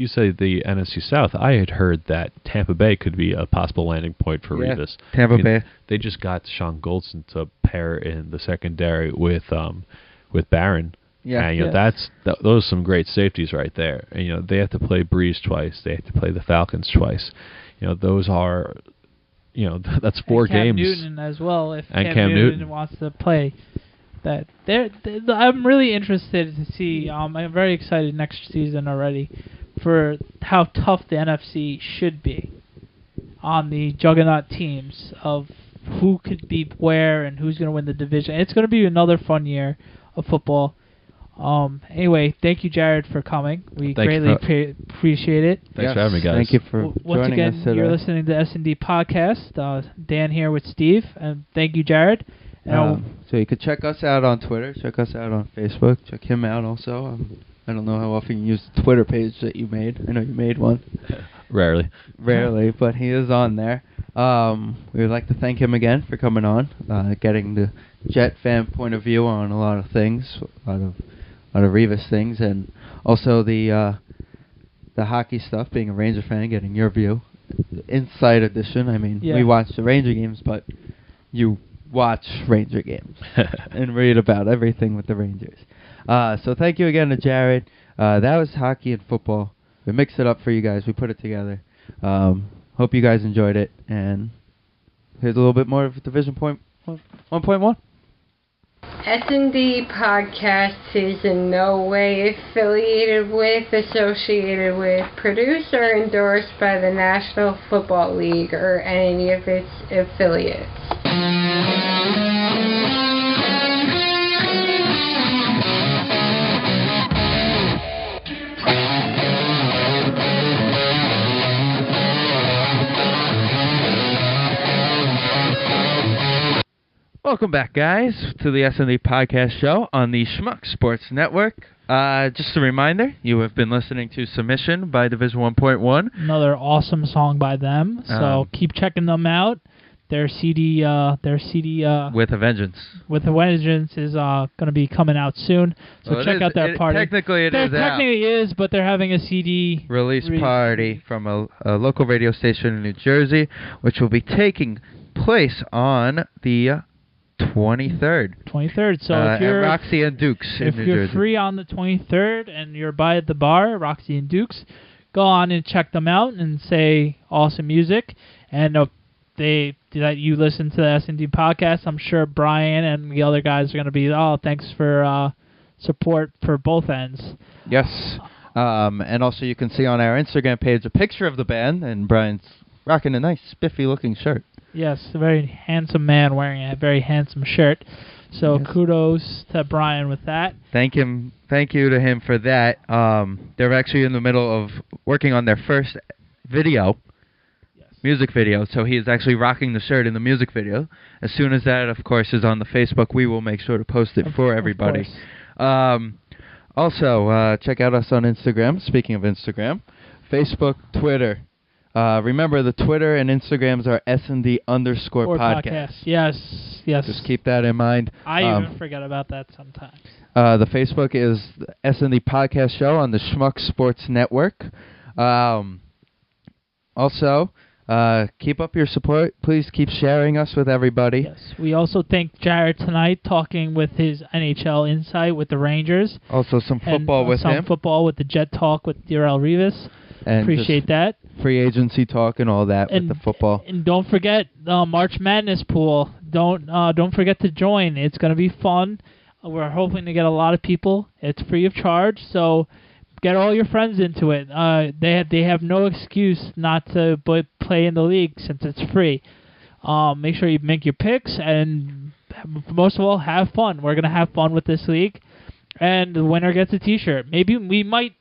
say the NFC South. I had heard that Tampa Bay could be a possible landing point for
Yeah,
Revis.
Tampa Bay.
They just got Sean Goldson to pair in the secondary with Barron.
Yeah,
And those are some great safeties right there. And they have to play Breeze twice. They have to play the Falcons twice. Those are that's 4
and Cam
games.
Newton as well. If
And
Cam
Cam
Newton
Newton
wants to play, I'm really interested to see. I'm very excited next season already for how tough the NFC should be on the juggernaut teams of who could be where and who's going to win the division. It's going to be another fun year of football. Anyway, thank you, Jared, for coming. We greatly appreciate it.
Thanks for having me, guys.
Thank you for
Once
joining
again,
us today.
you're listening to Sndpodcast. Dan here with Steve, and thank you, Jared.
So you could check us out on Twitter. Check us out on Facebook. Check him out also. I don't know how often you use the Twitter page that you made. I know you made one.
Rarely,
but he is on there. We would like to thank him again for coming on, getting the Jet fan point of view on a lot of things, a lot of Revis things, and also the hockey stuff. Being a Ranger fan, getting your view, the Inside Edition. I mean, we watch the Ranger games, but you watch Ranger games and read about everything with the Rangers. So thank you again to Jared. That was hockey and football. We mixed it up for you guys. We put it together. Hope you guys enjoyed it. And here's a little bit more of Division 1.1.
Sndpodcast is in no way affiliated with, associated with, produced, or endorsed by the National Football League or any of its affiliates.
Welcome back, guys, to the S&D Podcast Show on the Schmuck Sports Network. Just a reminder, you have been listening to Submission by Division 1.1.
Another awesome song by them, so keep checking them out. Their CD
With a Vengeance.
With a Vengeance is going to be coming out soon, so check out that party.
Technically, it is out.
But they're having a CD
release party from a local radio station in New Jersey, which will be taking place on the 23rd. So if you're at Roxy and Dukes in New Jersey.
Free on the 23rd and you're by the bar, Roxy and Dukes, go on and check them out and say awesome music. And that you listen to the S&D podcast, I'm sure Brian and the other guys are going to be, thanks for support for both ends.
Yes. And also you can see on our Instagram page a picture of the band, and Brian's rocking a nice spiffy-looking shirt.
Yes, a very handsome man wearing a very handsome shirt. So kudos to Brian with that.
Thank you to him for that. They're actually in the middle of working on their first video. Music video, so he is actually rocking the shirt in the music video. As soon as that, of course, is on the Facebook, we will make sure to post it for everybody. Also, check out us on Instagram. Speaking of Instagram, Facebook, Twitter. Remember, the Twitter and Instagrams are _podcast.
Yes.
Just keep that in mind.
I even forget about that sometimes.
The Facebook is S&D Podcast Show on the Schmuck Sports Network. Also, keep up your support. Please keep sharing us with everybody.
Yes. We also thank Jared tonight talking with his NHL insight with the Rangers.
Also some football with him.
Some football with the Jet Talk with Darrell Rivas.
And
appreciate that.
Free agency talk and all that with the football.
And don't forget the March Madness pool. Don't forget to join. It's going to be fun. We're hoping to get a lot of people. It's free of charge, so get all your friends into it. They have no excuse not to play in the league since it's free. Make sure you make your picks, and most of all, have fun. We're going to have fun with this league, and the winner gets a T-shirt. Maybe we might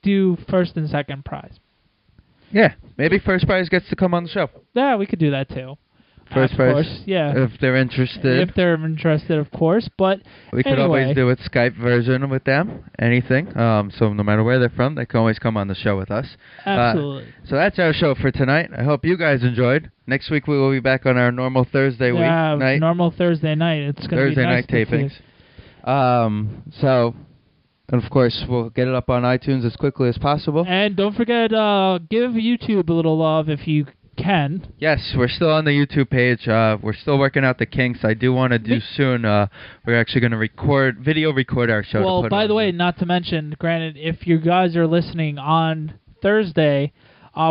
do first and second prize.
Yeah, maybe first prize gets to come on the show.
Yeah, we could do that too.
First
of
price.
course, yeah.
If they're interested.
If they're interested, of course. But
we could
anyway.
always do a Skype version with them. Anything. So no matter where they're from, they can always come on the show with us.
Absolutely.
So that's our show for tonight. I hope you guys enjoyed. Next week we will be back on our normal Thursday night.
Normal Thursday night. It's going to be nice
Thursday night tapings. So, and of course, we'll get it up on iTunes as quickly as possible.
And don't forget, give YouTube a little love if you can.
Yes, we're still on the YouTube page. We're still working out the kinks. I do want to do soon. We're actually going to video record our show.
Well, by the way, not to mention, granted, if you guys are listening on Thursday,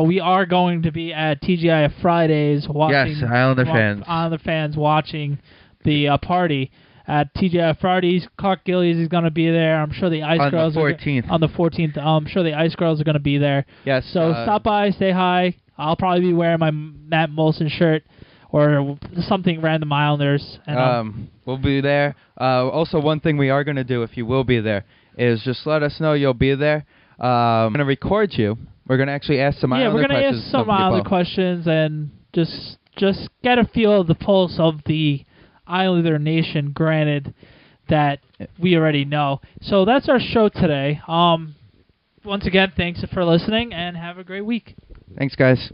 we are going to be at TGI Fridays watching.
Yes, Islander
fans watching the party. At TGI Fridays, Clark Gillies is going to be there. I'm sure the Ice Girls
on the 14th.
On the 14th, I'm sure the Ice Girls are going to be there.
Yes.
So stop by, say hi. I'll probably be wearing my Matt Molson shirt or something random Islanders. And,
we'll be there. Also, one thing we are going to do if you will be there is just let us know you'll be there. We're going to record you. We're going to actually ask some Islander questions.
Yeah, we're going to ask some Islander questions and just get a feel of the pulse of the Islander Nation, granted that we already know. So that's our show today. Once again, thanks for listening, and have a great week.
Thanks, guys.